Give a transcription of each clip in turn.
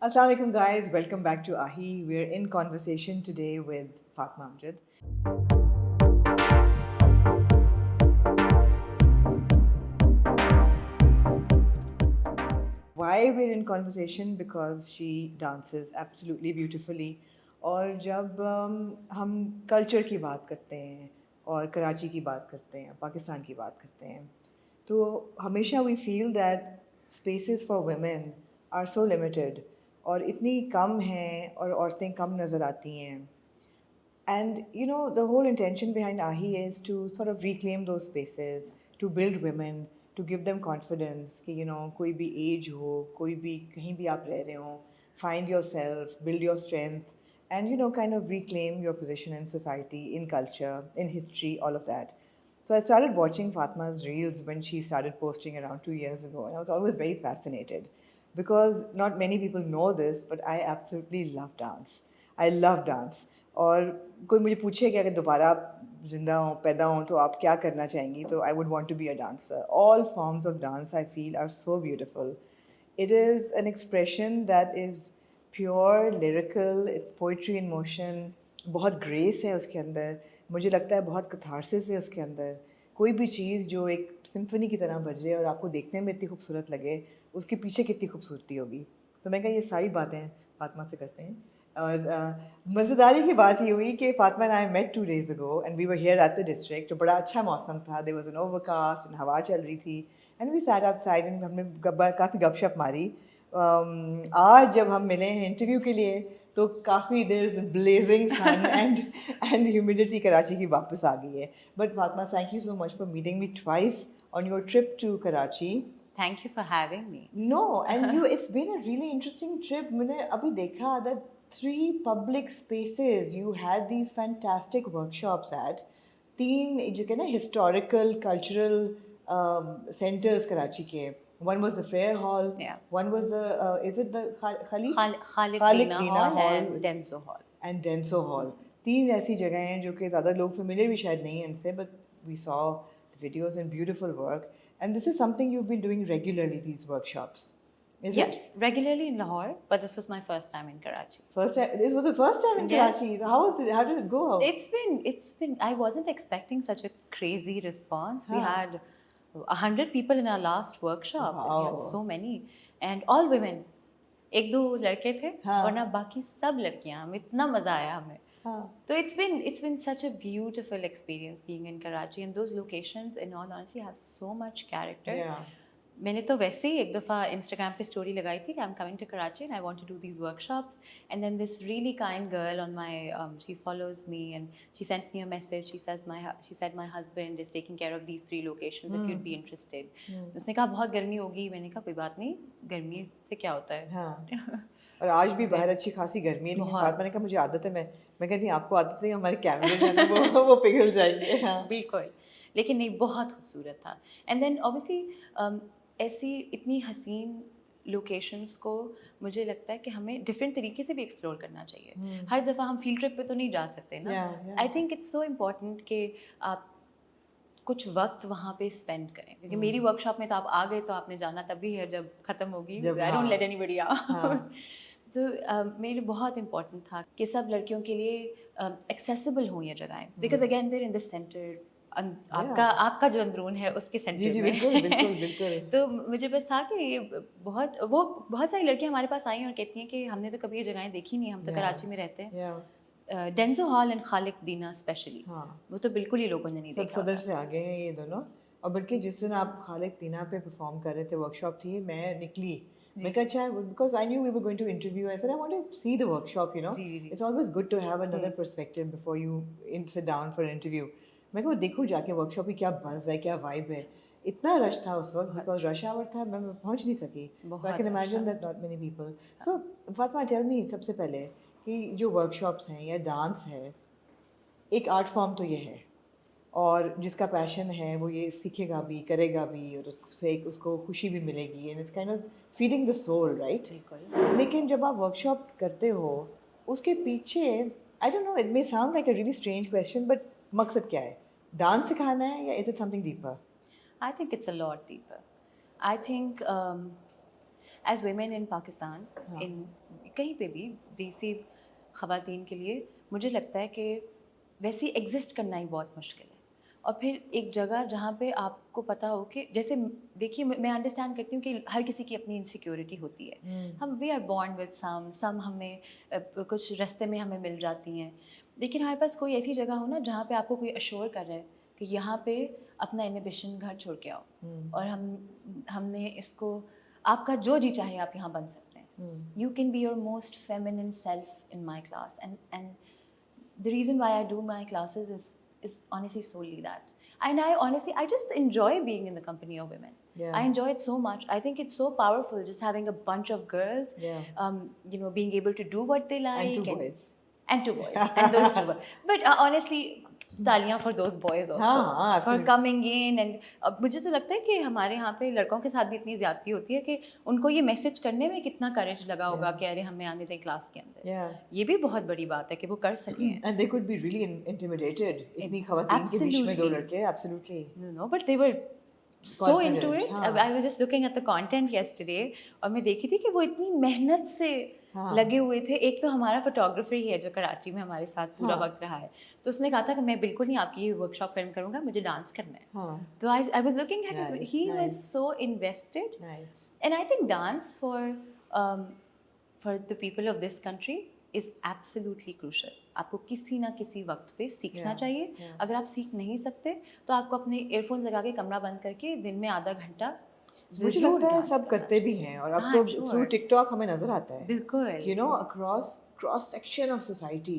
Assalamu alaikum, guys. Welcome back to Ahi. We're in conversation today with Fatma Amjad. Why we're in conversation? Because she dances absolutely beautifully. और जब हम culture की बात करते हैं और कराची की बात करते हैं, पाकिस्तान की बात करते हैं, तो हमेशा we feel that spaces for women are so limited और इतनी कम हैं और औरतें कम नज़र आती हैं. And the whole intention behind AHI is to sort of reclaim those spaces, to build women, to give them confidence कि कोई भी age हो, कोई भी कहीं भी आप रह रहे हो, find yourself, build your strength, and kind of reclaim your position in society, in culture, in history, all of that. So I started watching Fatma's reels when she started posting around 2 years ago, and I was always very fascinated because not many people know this, but I absolutely love dance. I love dance. और कोई मुझे पूछे कि अगर दोबारा आप जिंदा हो पैदा हो तो आप क्या करना चाहेंगी तो I would want to be a dancer. All forms of dance I feel are so beautiful. It is an expression that is pure lyrical, it's poetry in motion. बहुत ग्रेस है उसके अंदर. मुझे लगता है बहुत कथारसिस है उसके अंदर. कोई भी चीज़ जो एक सिम्फनी की तरह बजे और आपको देखने में इतनी खूबसूरत लगे, उसके पीछे कितनी खूबसूरती होगी. तो मैं कहा ये सारी बातें फातिमा से करते हैं. और मज़ेदारी की बात ये हुई कि Fatima and I met 2 days ago and we were here at the district. तो बड़ा अच्छा मौसम था. There was an overcast and हवा चल रही थी and we sat outside and हमने काफ़ी गपशप मारी. आज जब हम मिले हैं इंटरव्यू के लिए तो काफ़ी देर is blazing sun and humidity Karachi की वापस आ गई है. But Fatima, thank you so much for meeting me twice on your trip to Karachi. Thank you for having me. No, and it's been a really interesting trip. मैंने अभी देखा that 3 public spaces you had these fantastic workshops at. 3 जो कहना historical, cultural centers Karachi के. One was the Fair Hall. Yeah. One was the is it the Khalid? Khalid Khalid Dina Dina Hall and Hall. Denso Hall. And Denso Hall. 3 ऐसी जगह हैं जो कि ज़्यादा लोग familiar भी शायद नहीं हैं इनसे, but we saw the videos and beautiful work. And this is something you've been doing regularly, these workshops. Is Yes, it? regularly in Lahore, but this was my first time in Karachi. First time. This was the first time in Yes. Karachi. So how was it? How did it go? It's been. I wasn't expecting such a crazy response. We Huh. had 100 people in our last workshop. We Wow. had so many, and all women. एक दो लड़के थे हाँ. वरना बाकी सब लड़कियां. हमें इतना मजा आया हमें. हाँ. So it's been such a beautiful experience being in Karachi, and those locations, in all honesty, have so much character. Yeah. मैंने तो वैसे ही एक दफ़ा इंस्टाग्राम पे स्टोरी लगाई थी कि I am coming to Karachi and I want to do these workshops and then this really kind girl on my she follows me and she sent me a message. She said my husband is taking care of these 3 locations if you'd be interested. उसने कहा बहुत गर्मी होगी. मैंने कहा कोई बात नहीं, गर्मी से क्या होता है. हाँ. और आज भी बाहर अच्छी खासी गर्मी है, लेकिन फातिमा ने कहा मुझे आदत है. मैं कहती हूँ आपको आदत है, हमारे कैमरे जो है वो पिघल जाएंगे. हाँ. बिल्कुल. लेकिन नहीं, बहुत खूबसूरत था. एंड देन ऑब्वियसली ऐसी इतनी हसीन लोकेशंस को मुझे लगता है कि हमें डिफरेंट तरीके से भी एक्सप्लोर करना चाहिए. हर दफ़ा हम फील्ड ट्रिप पे तो नहीं जा सकते ना. आई थिंक इट्स सो इम्पॉर्टेंट कि आप कुछ वक्त वहाँ पे स्पेंड करें, क्योंकि मेरी वर्कशॉप में तो आप आ गए तो आपने जाना तभी है जब ख़त्म होगी. I don't let anybody out. तो मेरे लिए बहुत इम्पॉर्टेंट था कि सब लड़कियों के लिए एक्सेसिबल हों ये जगहें, because again they're in the centre. आपका जो अंदरून है उसके सेंटर जी में. बिल्कुल बिल्कुल बिल्कुल. तो मुझे बस था कि ये बहुत सारी लड़कियां हमारे पास आई और कहती हैं कि हमने तो कभी ये जगहें देखी नहीं, हम तो कराची में रहते हैं. Dunzo hall and Khalid Dina specially, वो तो बिल्कुल ही लोगों ने नहीं देखा. सदर से आगे हैं ये दोनों. और बल्कि जिस दिन आप खालिद दीना पे परफॉर्म कर रहे थे, वर्कशॉप थी, मैं निकली. मैं कहा अच्छा, because I knew we were going to interview, I said I want to see the workshop. It's always good to have another perspective before you sit down for interview. मैं कहा देखो जाके वर्कशॉप की क्या बज़ है, क्या vibe है. इतना रश था उस वक्त बिकॉज रश आवर था, मैं पहुंच नहीं सकी. I can imagine that not many people. So Fatima, tell me सबसे पहले कि जो वर्कशॉप्स हैं या डांस है, एक आर्ट फॉर्म तो ये है, और जिसका पैशन है वो ये सीखेगा भी, करेगा भी, और उसको खुशी भी मिलेगी. And it's kind of feeding the soul, right? लेकिन जब आप वर्कशॉप करते हो उसके पीछे, I don't know, it may sound like a really strange question, but मकसद क्या है? डांस सिखाना है या is it something deeper? I think it's a lot deeper. I think as women in Pakistan, in कहीं पे भी देसी ख़वातीन के लिए मुझे लगता है कि वैसे एग्जिस्ट करना ही बहुत मुश्किल है। और फिर एक जगह जहाँ पे आपको पता हो कि जैसे देखिए मैं अंडरस्टैंड करती हूँ कि हर किसी की अपनी इनसिक्योरिटी होती है। हम we are born with some हमें कुछ रास्ते में हमें मिल जाती हैं, लेकिन हमारे पास कोई ऐसी जगह हो ना जहाँ पे आपको कोई अश्योर कर रहा है कि यहाँ पे अपना इनहिबिशन घर छोड़ के आओ, और हमने इसको आपका जो जी चाहे आप यहाँ बन सकते हैं। You can be your most feminine self in my class, and the reason why I do my classes is honestly solely that. And I just enjoy being in the company of women. Yeah. I enjoy it so much. I think it's so powerful just having a bunch of girls, being able to do what they like. And two boys. And two boys. And those two boys. But honestly, तालियां for those boys also. For coming in. And मुझे तो लगता है कि हमारे यहाँ पे लड़कों के साथ भी इतनी ज़्यादती होती है कि उनको ये मैसेज करने में कितना करेज लगा होगा कि अरे हमें आने दें क्लास के अंदर। ये भी बहुत बड़ी बात है कि वो कर सकें। And they could be really intimidated. इतनी ख़वातीन के बीच में 2 लड़के, absolutely. No, but they were so into it. I was just looking at the content yesterday और मैं देखी थी कि वो इतनी मेहनत से लगे हुए थे। एक तो हमारा फोटोग्राफर ही है जो कराची में हमारे साथ पूरा वक्त रहा है, तो उसने कहा था कि मैं बिल्कुल नहीं आपकी ये वर्कशॉप फिल्म करूँगा, मुझे डांस करना है। तो I was looking at his, he was so invested. And I think dance for the people of this country is absolutely crucial. आपको किसी ना किसी वक्त पे सीखना चाहिए। अगर आप सीख नहीं सकते तो आपको अपने ईयरफोन्स लगा के कमरा बंद करके दिन में आधा घंटा, मुझे लगता है सब करते भी हैं, और अब तो थ्रू टिकटॉक हमें नजर आता है। बिल्कुल, you know, cross section of society.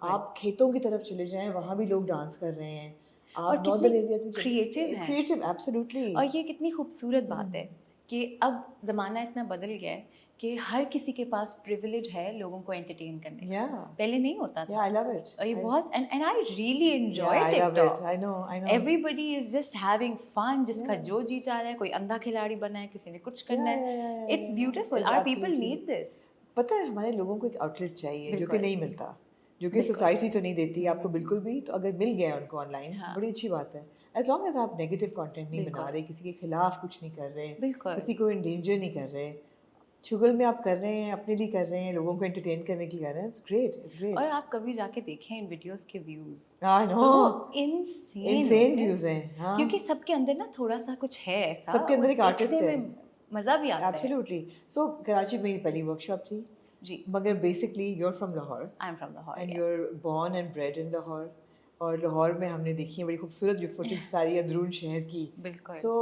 आप खेतों की तरफ चले जाएं, वहाँ भी लोग डांस कर रहे हैं। आप नॉर्दर्न एरियाज में क्रिएटिव हैं। Creative, absolutely. और ये कितनी खूबसूरत बात है कि अब ज़माना इतना बदल गया है कि हर किसी के पास प्रिविलेज है लोगों को एंटरटेन करने का। पहले नहीं होता था। I love it. और ये बहुत and I really enjoy TikTok. I know everybody is just having fun. जिसका जो जी चाह रहा है, कोई अंधा खिलाड़ी बनना है, किसी ने कुछ करना है। It's beautiful. Our people need this. पता है, हमारे लोगों को एक आउटलेट चाहिए जो कि नहीं मिलता, जो कि सोसाइटी तो नहीं देती आपको बिल्कुल भी। तो अगर मिल गया उनको ऑनलाइन, बड़ी अच्छी बात है। एज लॉन्ग एज आप नेगेटिव कंटेंट नहीं बना रहे, किसी के खिलाफ कुछ नहीं कर रहे, किसी को एंडेंजर नहीं कर रहे, शुगल में आप कर रहे हैं, अपने लिए कर रहे हैं, लोगों को एंटरटेन करने के लिए कर रहे हैं। It's great, it's great. और आप कभी जाके देखें इन वीडियोस के views, I know, insane views हैं। हाँ, क्योंकि सबके अंदर ना थोड़ा सा कुछ है ऐसा, सबके अंदर एक आर्टिस्ट है, मजा भी आता है। एब्सोल्युटली। सो कराची में मेरी पहली वर्कशॉप थी जी, मगर basically you are from Lahore. I am from Lahore and you are born and bred in Lahore. और लाहौर में हमने देखी है बड़ी खूबसूरत जो फुटेज सारी अंदरून शहर की। बिल्कुल। सो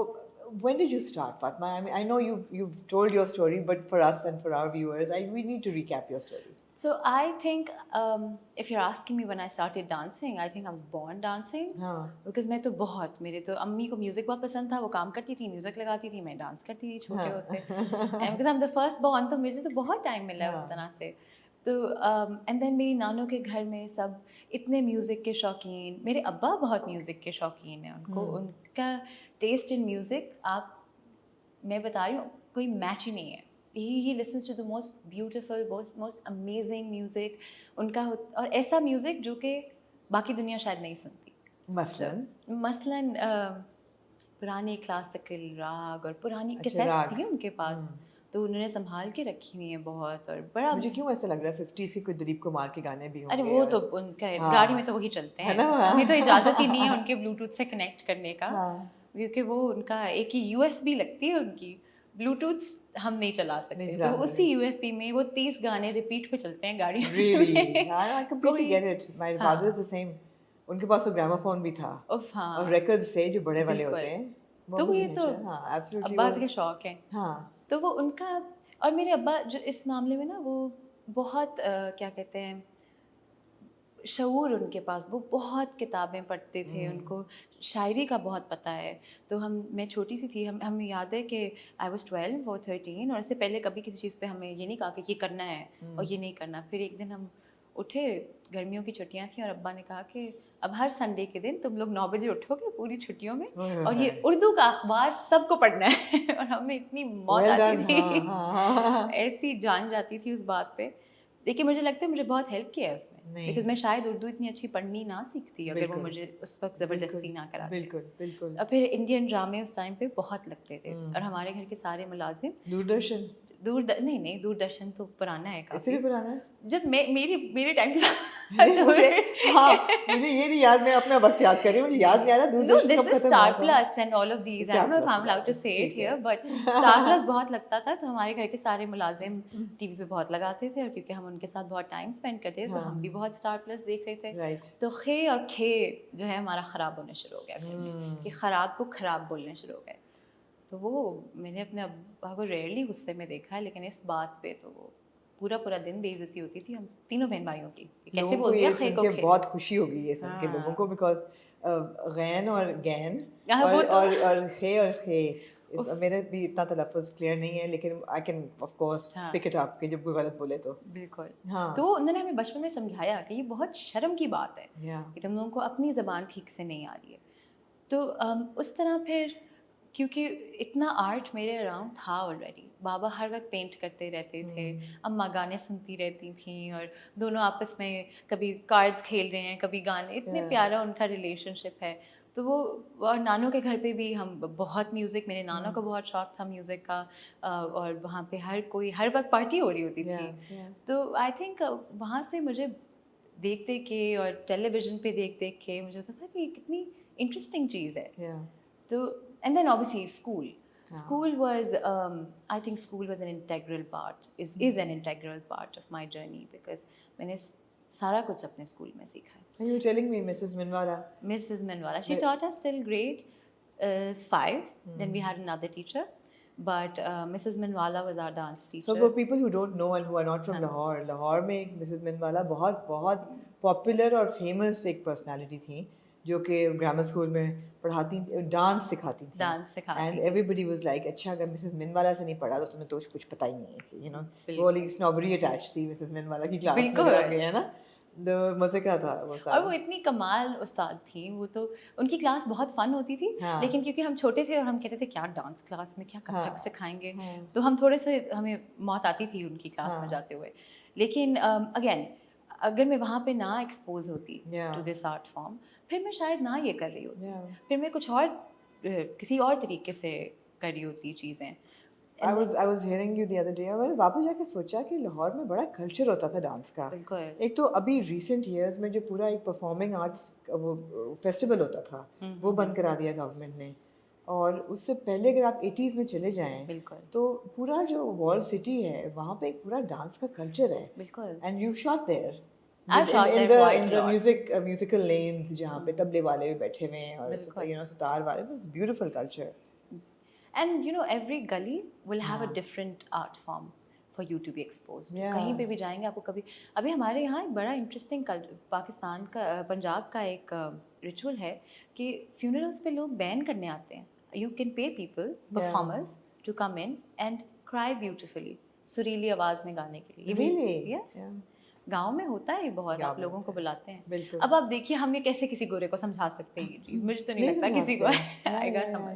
when did you start, Fatma? I mean, I know you've told your story, but for us and for our viewers, we need to recap your story. So I think if you're asking me when I started dancing, I think I was born dancing. Because मैं तो बहुत, मेरे तो अम्मी को music बहुत पसंद था, वो काम करती थी, म्यूजिक लगाती थी, मैं डांस करती थी छोटे होते। And because I'm the first born, तो मुझे तो बहुत टाइम मिला है उस तरह से। तो एंड देन मेरी नानों के घर में सब इतने म्यूज़िक के शौकीन। मेरे अब्बा बहुत म्यूज़िक के शौकीन हैं, उनको उनका टेस्ट इन म्यूज़िक, आप मैं बता रही हूँ, कोई मैच ही नहीं है। He listens to the most beautiful, most amazing music उनका और ऐसा म्यूज़िक जो कि बाकी दुनिया शायद नहीं सुनती। मसलन पुराने क्लासिकल राग और पुरानी कैसेट्स थी उनके पास, तो उन्होंने संभाल के रखी हुई है बहुत। और बड़ा मुझे क्यों ऐसा लग रहा है 50s के कोई दिलीप कुमार के गाने भी होंगे। अरे वो तो उनका गाड़ी में तो वही चलते हैं, हमें तो इजाज़त ही नहीं है उनके ब्लूटूथ से कनेक्ट करने का, क्योंकि वो उनका एक ही USB लगती है उनकी, ब्लूटूथ हम नहीं चला सकते। तो उसी USB में वो 30 गाने रिपीट पे चलते हैं गाड़ी में। Really? I completely get it. My father is the same. उनके पास तो ग्रामोफोन भी था और रिकॉर्ड्स से जो बड़े वाले होते हैं। तो ये तो अब्बास के शौक हैं। हाँ, तो वो उनका, और मेरे अब्बा जो इस मामले में ना वो बहुत क्या कहते हैं, शऊर उनके पास, वो बहुत किताबें पढ़ते थे, उनको शायरी का बहुत पता है। तो मैं छोटी सी थी, हमें याद है कि I was 12 और 13, और इससे पहले कभी किसी चीज़ पे हमें ये नहीं कहा कि ये करना है और ये नहीं करना। फिर एक दिन हम उठे, गर्मियों की छुट्टियां थी, और अब्बा ने कहा कि अब हर संडे के दिन तुम लोग 9 बजे उठोगे पूरी छुट्टियों में, और ये उर्दू का अखबार सबको पढ़ना है। और हमें इतनी मौत आती थी, ऐसी जान जाती थी उस बात पे। लेकिन मुझे लगता है मुझे बहुत हेल्प किया है उसने, बिकॉज मैं शायद उर्दू इतनी अच्छी पढ़नी ना सीखती अगर वो मुझे उस वक्त ज़बरदस्ती ना कराती। बिल्कुल बिल्कुल। और फिर इंडियन ड्रामे उस टाइम पे बहुत लगते थे, और हमारे घर के सारे मुलाजिम नहीं दूरदर्शन तो पुराना है इससे काफी। भी पुराना है? जब मेरे टाइम नहीं, मुझे मुझे नहीं याद, मैं अपना वक्त याद कर रही हूँ, मुझे याद नहीं आ रहा No, दूरदर्शन this कब is खत्म Star हुआ था। Plus and all of these. I Star don't know if Plus I'm allowed to say it ठीक है। here, but Star Plus बहुत लगता था, तो हमारे घर के सारे मुलाजिम टीवी पे बहुत लगाते थे, और क्योंकि हम उनके साथ बहुत टाइम स्पेंड करते थे, तो हम भी बहुत Star Plus देख रहे थे। राइट। तो खे और खे जो है हमारा ख़राब होने शुरू हो गया घर में, कि ख़राब को ख़राब बोलने शुरू हो गए। तो वो मैंने अपने अब्बा को रेयरली गुस्से में देखा है, लेकिन इस बात पे तो वो पूरा दिन बेइज्जती होती थी हम तीनों बहन भाइयों की, कैसे बोल दिया खे को खे। बहुत खुशी होगी ये सुन के लोगों को, बिकॉज गैन और गैन और खे और खे, मेरा भी इतना तलफ़्फ़ुज़ क्लियर नहीं है, लेकिन I can of course pick it up कि जब कोई गलत बोले तो। बिल्कुल। हाँ। तो उन्होंने हमें बचपन में समझाया कि ये बहुत शर्म की बात है कि तुम लोगों को अपनी ज़बान ठीक से नहीं आ रही है। तो उस तरह फिर क्योंकि इतना आर्ट मेरे अराउंड था ऑलरेडी, बाबा हर वक्त पेंट करते रहते थे, अम्मा गाने सुनती रहती थी, और दोनों आपस में कभी कार्ड्स खेल रहे हैं, कभी गाने, इतने प्यारा उनका रिलेशनशिप है। तो वो, और नानों के घर पे भी हम बहुत म्यूज़िक, मेरे नानों को बहुत शौक था म्यूज़िक का, और वहाँ पे हर वक्त पार्टी हो रही होती थी। तो आई थिंक वहाँ से मुझे देख के और टेलीविज़न पे देख के मुझे होता था कि कितनी इंटरेस्टिंग चीज़ है। तो and then obviously school was I think school was an integral part, is an integral part of my journey, because मैंने सारा कुछ अपने स्कूल में सीखा है। You were telling me Mrs. Minwala, she taught us till grade 5, then we had another teacher, but Mrs. Minwala was our dance teacher. So for people who don't know and who are not from Lahore में एक Mrs. Minwala बहुत popular और famous एक personality थी, जो कि grammar school में पढ़ाती, डांस सिखाती थी। एंड एवरीबडी वाज लाइक, अच्छा अगर मिसेस मिनवाला से नहीं पढ़ा तो तुम्हें तो कुछ पता ही नहीं है, यू नो, वो वाली स्नॉबरी अटैच थी मिसेस मिनवाला की क्लास में जब गए है ना, तो मजे का था वो सारा। और वो इतनी कमाल उस्ताद थी, वो तो उनकी क्लास बहुत फन होती थी। लेकिन क्योंकि हम छोटे थे और हम कहते थे क्या डांस क्लास में क्या कथक सिखाएंगे, तो हम थोड़े से, हमें मौत आती थी उनकी क्लास में जाते हुए। लेकिन अगेन अगर मैं वहाँ पे ना एक्सपोज होती टू दिस आर्ट फॉर्म, फिर मैं शायद ना ये कर रही होती, फिर मैं कुछ और किसी और तरीके से कर रही होती चीज़ें। I was hearing you the other day, मैंने वापस जाके सोचा कि लाहौर में बड़ा कल्चर होता था डांस का। एक तो अभी रिसेंट इयर्स में जो पूरा एक परफॉर्मिंग आर्ट्स वो फेस्टिवल होता था, वो बंद करा दिया गवर्नमेंट ने, और उससे पहले अगर आप 80s में चले जाएं तो पूरा जो वॉल सिटी है वहाँ पे एक पूरा डांस का कल्चर है। And you shot there in the musical lanes, जहाँ पे तबले वाले भी बैठे हुए हैं और सितार वाले, beautiful culture. And you know, every gully will have a different art form for you to be exposed. कहीं पे भी जाएंगे आपको कभी, अभी हमारे यहाँ एक बड़ा इंटरेस्टिंग पाकिस्तान का, पंजाब का एक रिचुअल है कि फ्यूनरल्स पे लोग बैन करने आते हैं। You can pay people, performers, to come in and cry beautifully, सुरीली आवाज़ में गाने के लिए। Really? Yes. गाँव में होता है बहुत, आप लोगों को बुलाते हैं। अब आप देखिए हम ये कैसे किसी गोरे को समझा सकते हैं ये चीज़, मुझे तो नहीं लगता किसी को आएगा समझ।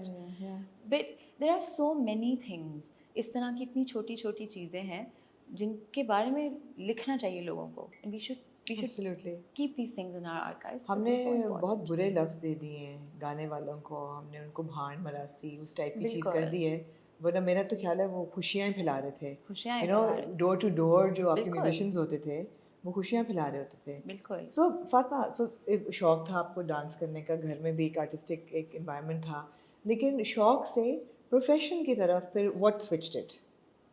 But there are so many things, इस तरह की इतनी छोटी छोटी चीज़ें हैं जिनके बारे में लिखना चाहिए लोगों को, and we should keep these things in our archives. हमने बहुत बुरे लफ्ज़ दे दिए हैं गाने वालों को, हमने उनको भांड मरासी उस टाइप की चीज़ कर दी है, वरना मेरा तो ख्याल है वो खुशियाँ फैला रहे थे, you know, door to door जो आपके म्यूजिशियंस होते थे वो खुशियाँ फैला रहे होते थे। बिल्कुल। सो फातिमा, सो शौक था आपको डांस करने का, घर में भी एक आर्टिस्टिक एक एनवायरनमेंट था, लेकिन शौक से प्रोफेशन की तरफ फिर what switched it?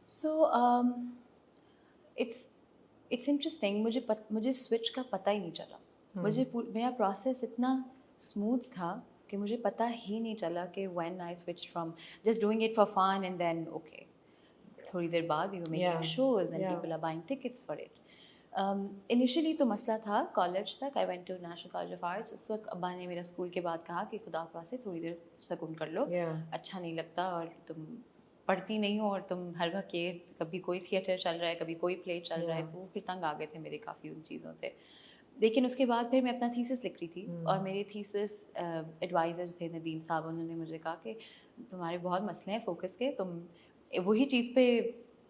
So it's interesting, मुझे स्विच का पता ही नहीं चला। मुझे मेरा प्रोसेस इतना स्मूथ था कि मुझे पता ही नहीं चला कि when I switched from just doing it for fun and then okay, थोड़ी देर बाद we were making shows and people are buying tickets for it. Initially तो मसला था कॉलेज तक, I went to national college of arts. उस वक्त अब्बा ने मेरा स्कूल के बाद कहा कि खुदा खुदा से थोड़ी देर सुकून कर लो, अच्छा नहीं लगता और तुम पढ़ती नहीं हो और तुम हर वक्त ये कभी कोई थिएटर चल रहा है कभी कोई प्ले चल रहा है, तो फिर तंग आ गए थे मेरे काफ़ी उन चीज़ों से। लेकिन उसके बाद फिर मैं अपना थीसिस लिख रही थी और मेरे थीसिस एडवाइज़र्स थे नदीम साहब, उन्होंने मुझे कहा कि तुम्हारे बहुत मसले हैं फोकस के, तुम वही चीज़ पे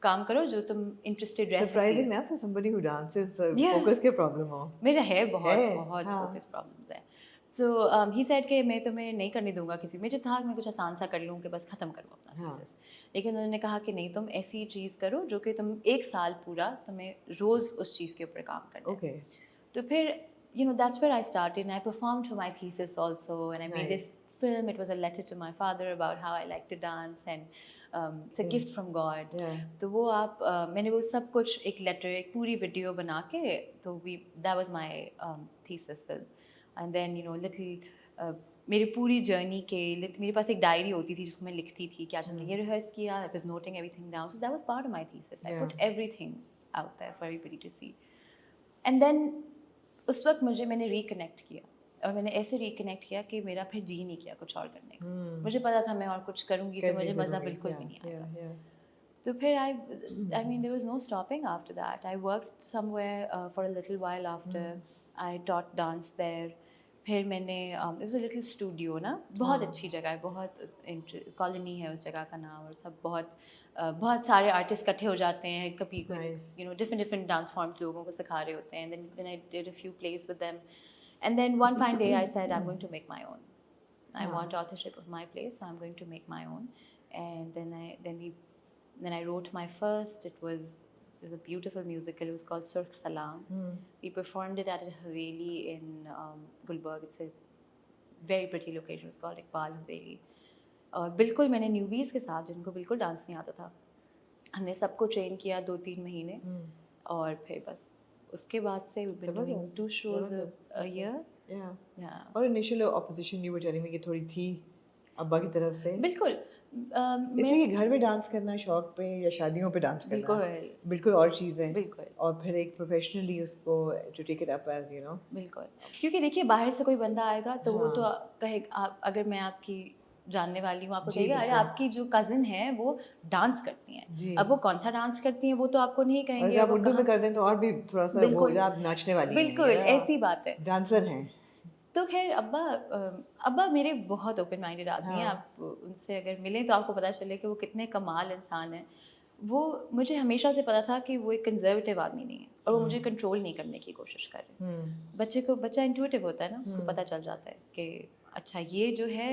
काम करो जो तुम इंटरेस्टेड रह सकती हो। सरप्राइजिंग ना for somebody who dances focus के प्रॉब्लम हो। मेरा है बहुत फोकस प्रॉब्लम्स है, सो ही सेड कि मैं तुम्हें नहीं करने दूंगा किसी में, जो था मैं कुछ आसान सा कर लूँ कि बस ख़त्म करो अपना हाँ। थीसिस। लेकिन उन्होंने कहा कि नहीं, तुम ऐसी चीज़ करो जो कि तुम 1 साल पूरा तुम्हें रोज़ उस चीज़ के ऊपर काम करना है। ओके, तो फिर that's where I started, and I performed for my thesis also, and I made this nice, film. It was a letter to my father about how I like to dance, and it's a Yeah. gift from God. या तो वो मैंने वो सब कुछ एक letter, एक पूरी वीडियो बना के, तो that was my thesis film. And then little मेरी पूरी जर्नी के मेरे पास एक डायरी होती थी जिसमें मैं लिखती थी कि आज हमने ये रिहर्स किया, I was noting everything down. So that was part of my thesis. I put Yeah. everything out there for everybody to see. And then उस वक्त मैंने रिकनेक्ट किया, और मैंने ऐसे रिकनेक्ट किया कि मेरा फिर जी नहीं किया कुछ और करने का। मुझे पता था मैं और कुछ करूँगी तो मुझे मज़ा बिल्कुल भी नहीं आएगा। तो फिर I mean there was no stopping after that. I worked somewhere for a little while after. I taught dance there. फिर मैंने it was a little studio ना, बहुत अच्छी जगह है, बहुत कॉलोनी है उस जगह का नाम, और सब बहुत सारे आर्टिस्ट इकट्ठे हो जाते हैं, कभी Nice. different डांस फॉर्म्स लोगों को सिखा रहे होते हैं। then I did a few plays with them, and then one fine day I said I'm going to make my own. I want authorship of my plays, so I'm going to make my own. And then I wrote my first. It was a beautiful musical. It was called Surk Salam. We performed it at a Haveli in Gulberg. It's a very pretty location. It's called Iqbal Haveli. और बिल्कुल मैंने newbies के साथ, जिनको बिल्कुल dance नहीं आता था, हमने सबको ट्रेन किया 2-3 महीने, और फिर बस उसके बाद से we've been doing 2 shows a year. Yeah. और initial opposition you were telling me कि थोड़ी थी अब्बा की तरफ से, बिल्कुल इसलिए घर में डांस करना शौक पे या शादियों पे डांस करना बिल्कुल और चीज़ है, बिल्कुल, और फिर एक प्रोफेशनली उसको to take it up as बिल्कुल, क्योंकि देखिए बाहर से कोई बंदा आएगा तो वो तो कहेगा, अगर मैं आपकी जानने वाली हूँ, आपको कहेगा अरे आपकी जो कज़न है वो डांस करती हैं। अब वो कौन सा डांस करती हैं वो तो आपको नहीं कहेंगे, अगर आप उर्दू में कर दें तो और भी थोड़ा सा वो आप नाचने वाली हैं, बिल्कुल ऐसी बात है, डांसर हैं। तो खैर अब्बा मेरे बहुत ओपन माइंडेड आदमी हैं। आप उनसे अगर मिलें तो आपको पता चले कि वो कितने कमाल इंसान हैं। वो मुझे हमेशा से पता था कि वो एक कंजर्वेटिव आदमी नहीं है, और वो मुझे कंट्रोल नहीं करने की कोशिश कर रहे। बच्चा इंट्यूटिव होता है ना, उसको पता चल जाता है कि अच्छा ये जो है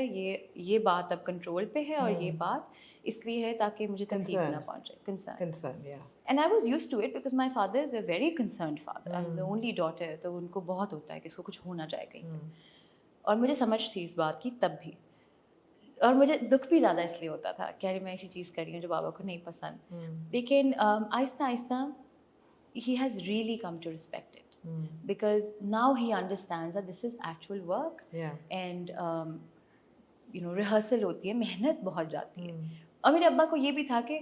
ये बात अब कंट्रोल पे है, और ये बात इसलिए है ताकि मुझे तकलीफ ना पहुंचे। Concern and I was used to it because my father is a very concerned father. I am the only daughter, तो उनको बहुत होता है कि इसको कुछ होना चाहिए कहीं पे, और मुझे समझ थी इस बात की तब भी, और मुझे दुख भी ज़्यादा इसलिए होता था कि अरे मैं ऐसी चीज़ कर रही हूँ जो बाबा को नहीं पसंद। लेकिन Aahista Aahista he has really come to respect it, because now he understands that this is actual work, and rehearsal होती है, मेहनत बहुत जाती है। और मेरे अब्बा को ये भी था कि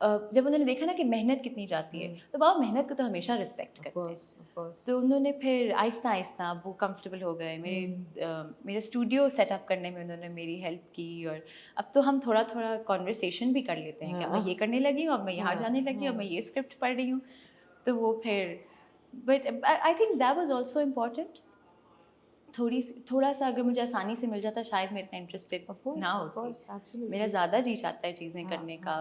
जब उन्होंने देखा ना कि मेहनत कितनी जाती है, तो बाबा मेहनत को तो हमेशा रिस्पेक्ट करते हैं। तो उन्होंने फिर आहिस्ता आहिस्ता वो कंफर्टेबल हो गए, मेरे स्टूडियो सेटअप करने में उन्होंने मेरी हेल्प की, और अब तो हम थोड़ा थोड़ा कॉन्वर्सेशन भी कर लेते हैं कि अब मैं ये करने लगी हूँ, अब मैं यहाँ जाने लगी हूँ, अब मैं ये स्क्रिप्ट पढ़ रही हूँ। तो वो फिर but I think that was also important. थोड़ा सा अगर मुझे आसानी से मिल जाता शायद मैं इतना इंटरेस्टेड ना होती। मेरा ज़्यादा जी चाहता है चीज़ें करने का,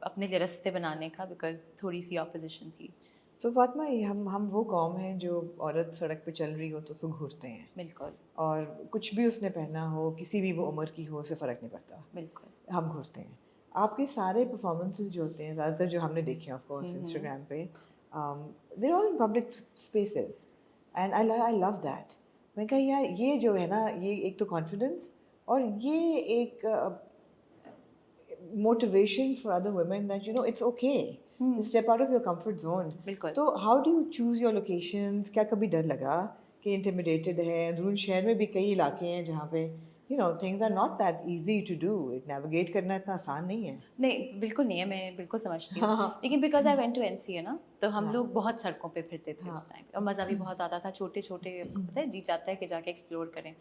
अपने लिए रास्ते बनाने का, बिकॉज थोड़ी सी ऑपोजिशन थी। सो फातिमा, हम वो कौम हैं जो औरत सड़क पे चल रही हो तो उसको घूरते हैं। बिल्कुल। और कुछ भी उसने पहना हो, किसी भी वो उम्र की हो, उसे फ़र्क नहीं पड़ता। बिल्कुल। हम घूरते हैं। आपके सारे परफॉर्मेंसेस जो होते हैं, ज़्यादातर जो हमने देखे हैं ऑफ कोर्स इंस्टाग्राम पे, they are all in public spaces, and I love that. मैं कहा यार ये जो है ना, ये एक तो कॉन्फिडेंस, और ये एक motivation for other women that it's okay to step out of your comfort zone. तो how do you choose your locations? क्या कभी डर लगा कि intimidated है? अंदरून शहर में भी कई इलाके हैं जहाँ पे things are not that easy to do. Navigate करना इतना आसान नहीं है। नहीं, बिल्कुल नहीं है, मैं बिल्कुल समझती हूँ। लेकिन because I went to NCA ना, तो हम लोग बहुत सड़कों पे फिरते थे उस टाइम, और मज़ा भी बहुत आता था। छोटे छोटे पता है जी चाहता है कि जाके एक्सप्लोर करें।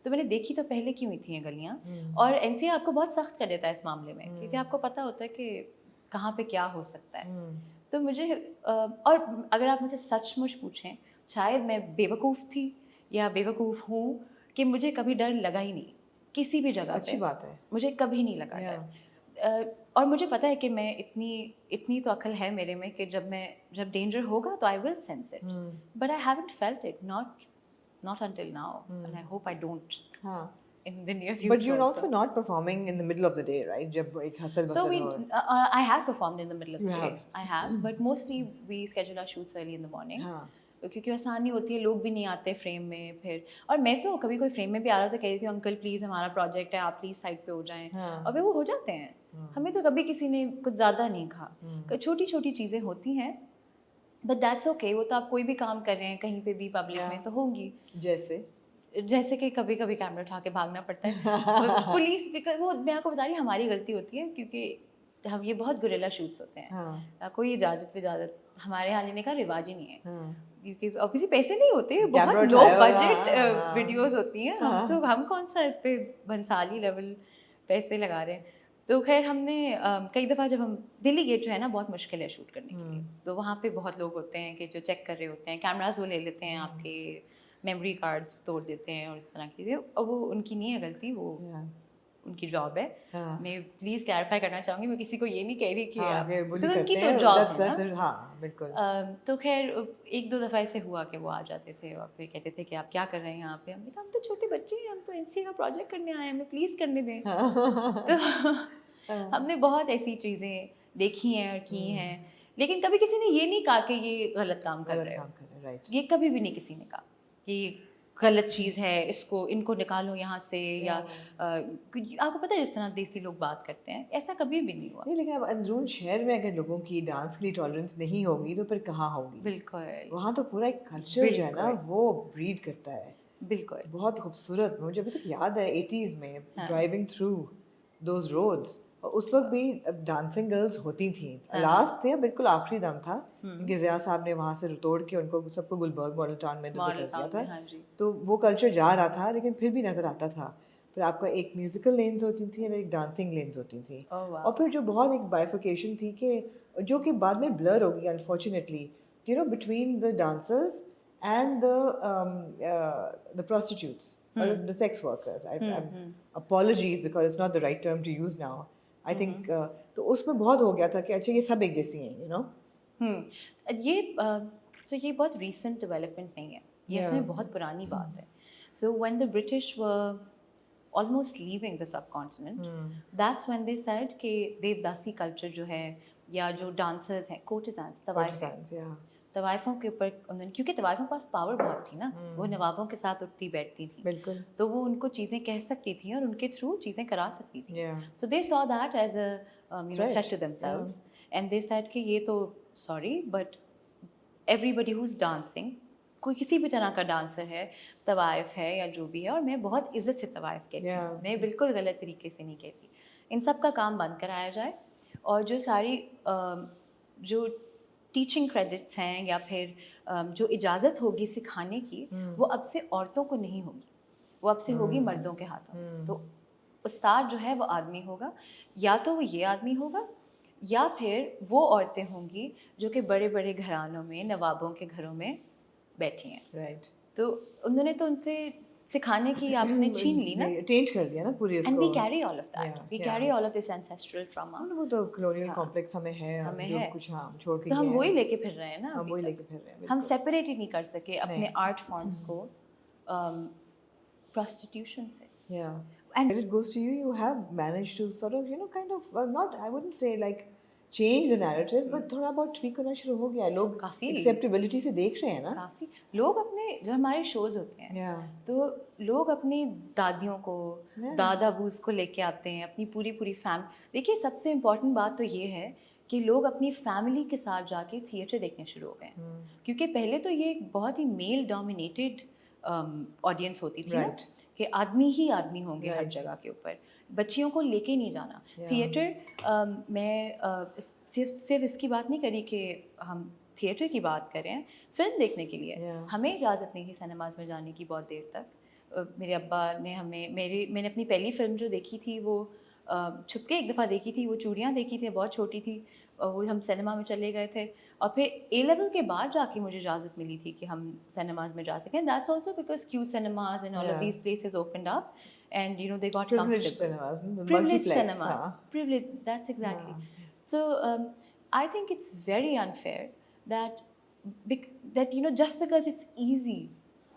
तो मैंने देखी तो पहले की हुई थी ये गलियाँ, और NCA आपको बहुत सख्त कर देता है इस मामले में, क्योंकि आपको पता होता है कि कहाँ पे क्या हो सकता है। तो मुझे और अगर आप मुझे सचमुच पूछें, शायद मैं बेवकूफ़ थी या बेवकूफ़ हूँ कि मुझे कभी डर लगा ही नहीं किसी भी जगह। अच्छी बात है, मुझे कभी नहीं लगा डर। और मुझे पता है कि मैं इतनी तो अकल है मेरे में कि जब डेंजर होगा तो I will sense it, but I haven't felt it, not until now, and I hope I don't हाँ. in the near future. But you're also not performing in the middle of the day, right? जब एक hustle So bustle we, हो. I have performed in the middle of You the day. have. I have, but mostly we schedule our shoots early in the morning. हाँ. क्योंकि आसानी होती है, लोग भी नहीं आते फ्रेम में फिर, और मैं तो कभी कोई फ्रेम में भी आ रहा था कह रही थी अंकल प्लीज़ हमारा प्रोजेक्ट है, आप प्लीज़ साइड पे हो जाएं, हाँ. और फिर वो हो जाते हैं. हमें तो कभी किसी ने कुछ ज़्यादा नहीं कहा. छोटी छोटी चीज़ें होती हैं, बट दैट्स ओके. वो तो आप कोई भी काम कर रहे हैं कहीं पे भी पब्लिक में तो होंगी. जैसे कि कभी कभी कैमरा उठा के भागना पड़ता है. पुलिस, वो मैं आपको बता रही हूँ हमारी गलती होती है, क्योंकि हम ये बहुत गुरिल्ला शूट्स होते हैं. हाँ. कोई इजाज़त हमारे यहाँ लेने का रिवाज ही नहीं है. हाँ. क्योंकि ऑब्वियसली पैसे नहीं होते, कैमरा बहुत लो उठाया बजट हाँ. वीडियोस होती हैं. हम कौन सा इस पे भंसाली लेवल पैसे लगा रहे हैं. तो खैर हमने कई दफ़ा जब हम दिल्ली गेट जो है ना बहुत मुश्किल है शूट करने के लिए, तो वहाँ पे बहुत लोग होते हैं कि जो चेक कर रहे होते हैं, कैमरास वो ले लेते हैं, आपके मेमोरी कार्ड्स तोड़ देते हैं और इस तरह की चीज़ें. और वो उनकी नहीं है गलती, वो उनकी जॉब है. मैं प्लीज़ क्लैरिफाई करना चाहूँगी, मैं किसी को ये नहीं कह रही कि उनकी तो जॉब है ना. हाँ बिल्कुल. तो खैर एक दो दफ़ा ऐसे हुआ कि वो आ जाते थे और फिर कहते थे कि आप क्या कर रहे हैं यहाँ पे. हमने कहा हम तो छोटे बच्चे हैं, हम तो एनसी का प्रोजेक्ट करने आए हैं, हमें प्लीज़ करने दें. तो हमने बहुत ऐसी चीज़ें देखी हैं और की हैं, लेकिन कभी किसी ने ये नहीं कहा कि ये गलत काम कर रहे हो. ये कभी भी नहीं किसी ने कहा कि गलत चीज़ है, इनको निकालो यहाँ से, या आपको पता है जिस तरह देसी लोग बात करते हैं, ऐसा कभी भी नहीं हुआ. नहीं, लेकिन अब अंदरून शहर में अगर लोगों की डांस के लिए टॉलरेंस नहीं होगी तो फिर कहाँ होगी. बिल्कुल. वहाँ तो पूरा एक कल्चर जो है ना वो ब्रीड करता है. बिल्कुल. बहुत खूबसूरत. मुझे अभी तक याद है 80s में ड्राइविंग थ्रू दोज रोड्स, और उस वक्त भी डांसिंग गर्ल्स होती थी. लास्ट थे, बिल्कुल आखिरी दम था, क्योंकि ज़िया साहब ने वहाँ से तोड़ के उनको सबको गुलबर्ग मॉडल टाउन में कर दिया था. तो वो कल्चर जा रहा था, लेकिन फिर भी नज़र आता था. फिर आपका एक म्यूजिकल लेन्स होती थी और एक डांसिंग लेन्स होती थी. और फिर जो बहुत एक बाइफिकेशन थी कि जो कि बाद में ब्लर होगी unfortunately, you know, between the dancers and the prostitutes or the sex workers. Apologies because it's not the right term to use now. I think तो उसमें बहुत हो गया था कि अच्छा ये सब एक जैसी हैं, you know. ये बहुत recent development नहीं है, ये इसमें बहुत पुरानी बात है. So when the British were almost leaving the subcontinent, that's when they said कि देवदासी culture जो है, या जो dancers हैं, courtesans, तवाइफों के ऊपर उन्होंने, क्योंकि तवाइफों के पास पावर बहुत थी ना, वो नवाबों के साथ उठती बैठती थी. बिल्कुल. तो वो उनको चीज़ें कह सकती थी और उनके थ्रू चीज़ें करा सकती थी. So they saw that as a threat to themselves, and they said कि ये तो sorry, but everybody who's dancing, कोई किसी भी तरह का डांसर है, तवाइफ है या जो भी है, और मैं बहुत इज्जत से तवाइफ कहती हूँ, मैं बिल्कुल गलत तरीके से नहीं कहती, इन सब का काम बंद कराया जाए. और जो सारी जो टीचिंग क्रेडिट्स हैं या फिर जो इजाज़त होगी सिखाने की, वो अब से औरतों को नहीं होगी, वो अब से होगी मर्दों के हाथों. तो उस्ताद जो है वो आदमी होगा, या तो वो ये आदमी होगा, या फिर वो औरतें होंगी जो कि बड़े बड़े घरानों में, नवाबों के घरों में बैठी हैं. राइट. तो उन्होंने तो उनसे सिखाने की आपने छीन ली ना, टेंट कर दिया ना पूरी उसको. And we carry all of that, we carry all of this ancestral trauma. वो तो कॉलोनियल कॉम्प्लेक्स हमें है, कुछ हम छोड़ के, तो हम वही लेके फिर रहे हैं ना. हम वही लेके फिर रहे हैं. हम सेपरेट ही नहीं कर सके अपने आर्ट फॉर्म्स को प्रोस्टिट्यूशन से. And it goes to you, you have managed to sort of, you know, kind of not, I wouldn't say like change the narrative, but थोड़ा बहुत tweak होना शुरू हो गया. लोग काफ़ी acceptability से देख रहे हैं ना. काफ़ी लोग अपने जो हमारे शोज होते हैं, तो लोग अपनी दादियों को, दादा बूज को लेके आते हैं, अपनी पूरी फैमिली. देखिए सबसे इम्पोर्टेंट बात तो ये है कि लोग अपनी फैमिली के साथ जाके थिएटर देखने शुरू हो गए. क्योंकि पहले तो ये एक बहुत ही मेल डोमिनेटेड ऑडियंस होती थी ना, कि आदमी ही आदमी होंगे हर जगह के ऊपर, बच्चियों को लेके नहीं जाना. थिएटर मैं सिर्फ इसकी बात नहीं करी कि हम थिएटर की बात करें, फिल्म देखने के लिए हमें इजाज़त नहीं थी सिनेमाज में जाने की बहुत देर तक. मेरे अब्बा ने मैंने अपनी पहली फिल्म जो देखी थी वो छुपके एक दफ़ा देखी थी, वो चूड़ियाँ देखी थी, बहुत छोटी थी, वो हम सिनेमा में चले गए थे. और फिर ए लेवल के बाद जाके मुझे इजाज़त मिली थी कि हम सिनेमाज में जा सकें. That's also because Q cinemas and all of these places opened up, and you know they got comfortable. Privileged cinemas. Privileged, that's exactly. So I think it's very unfair that you know just because it's easy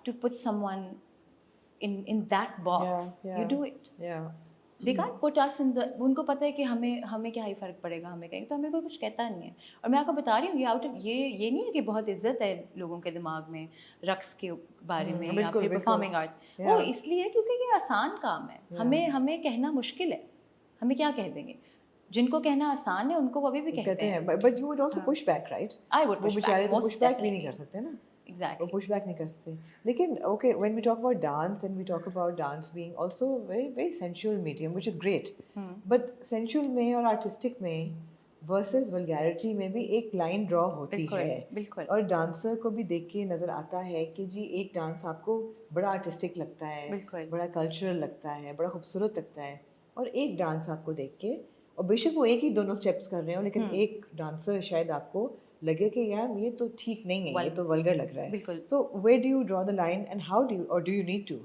to put someone in that box. You do it. Yeah. They can't put us in the, उनको पता है कि हमें क्या ही फ़र्क पड़ेगा, हमें कहेंगे तो हमें कोई कुछ कहता नहीं है. और मैं आपको बता रही हूँ, ये आउट ऑफ ये नहीं है कि बहुत इज्जत है लोगों के दिमाग में रक्स के बारे में या फिर परफॉर्मिंग आर्ट्स. वो इसलिए क्योंकि ये आसान काम है. हमें कहना मुश्किल है. हमें क्या कह देंगे? जिनको कहना आसान है उनको वो अभी भी कहते हैं. But you would also push back, right? I would push back. वो push back भी नहीं कर सकते ना. Exactly. वो push back नहीं कर सकते. लेकिन okay, when we talk about dance and we talk about dance being also very very sensual medium, which is great. But sensual में और artistic में versus vulgarity में भी एक line draw होती है. बिल्कुल. और dancer को भी देख के नजर आता है कि जी एक dance आपको बड़ा artistic लगता है, बड़ा cultural लगता है, बड़ा खूबसूरत लगता है. और एक dance आपको देख के, और बेशक वो एक ही दोनों स्टेप्स कर रहे हो, लेकिन एक डांसर शायद आपको लगे कि यार ये तो ठीक नहीं है, ये तो वल्गर लग रहा है. बिल्कुल. So where do you draw the line and how do you, or do you need to?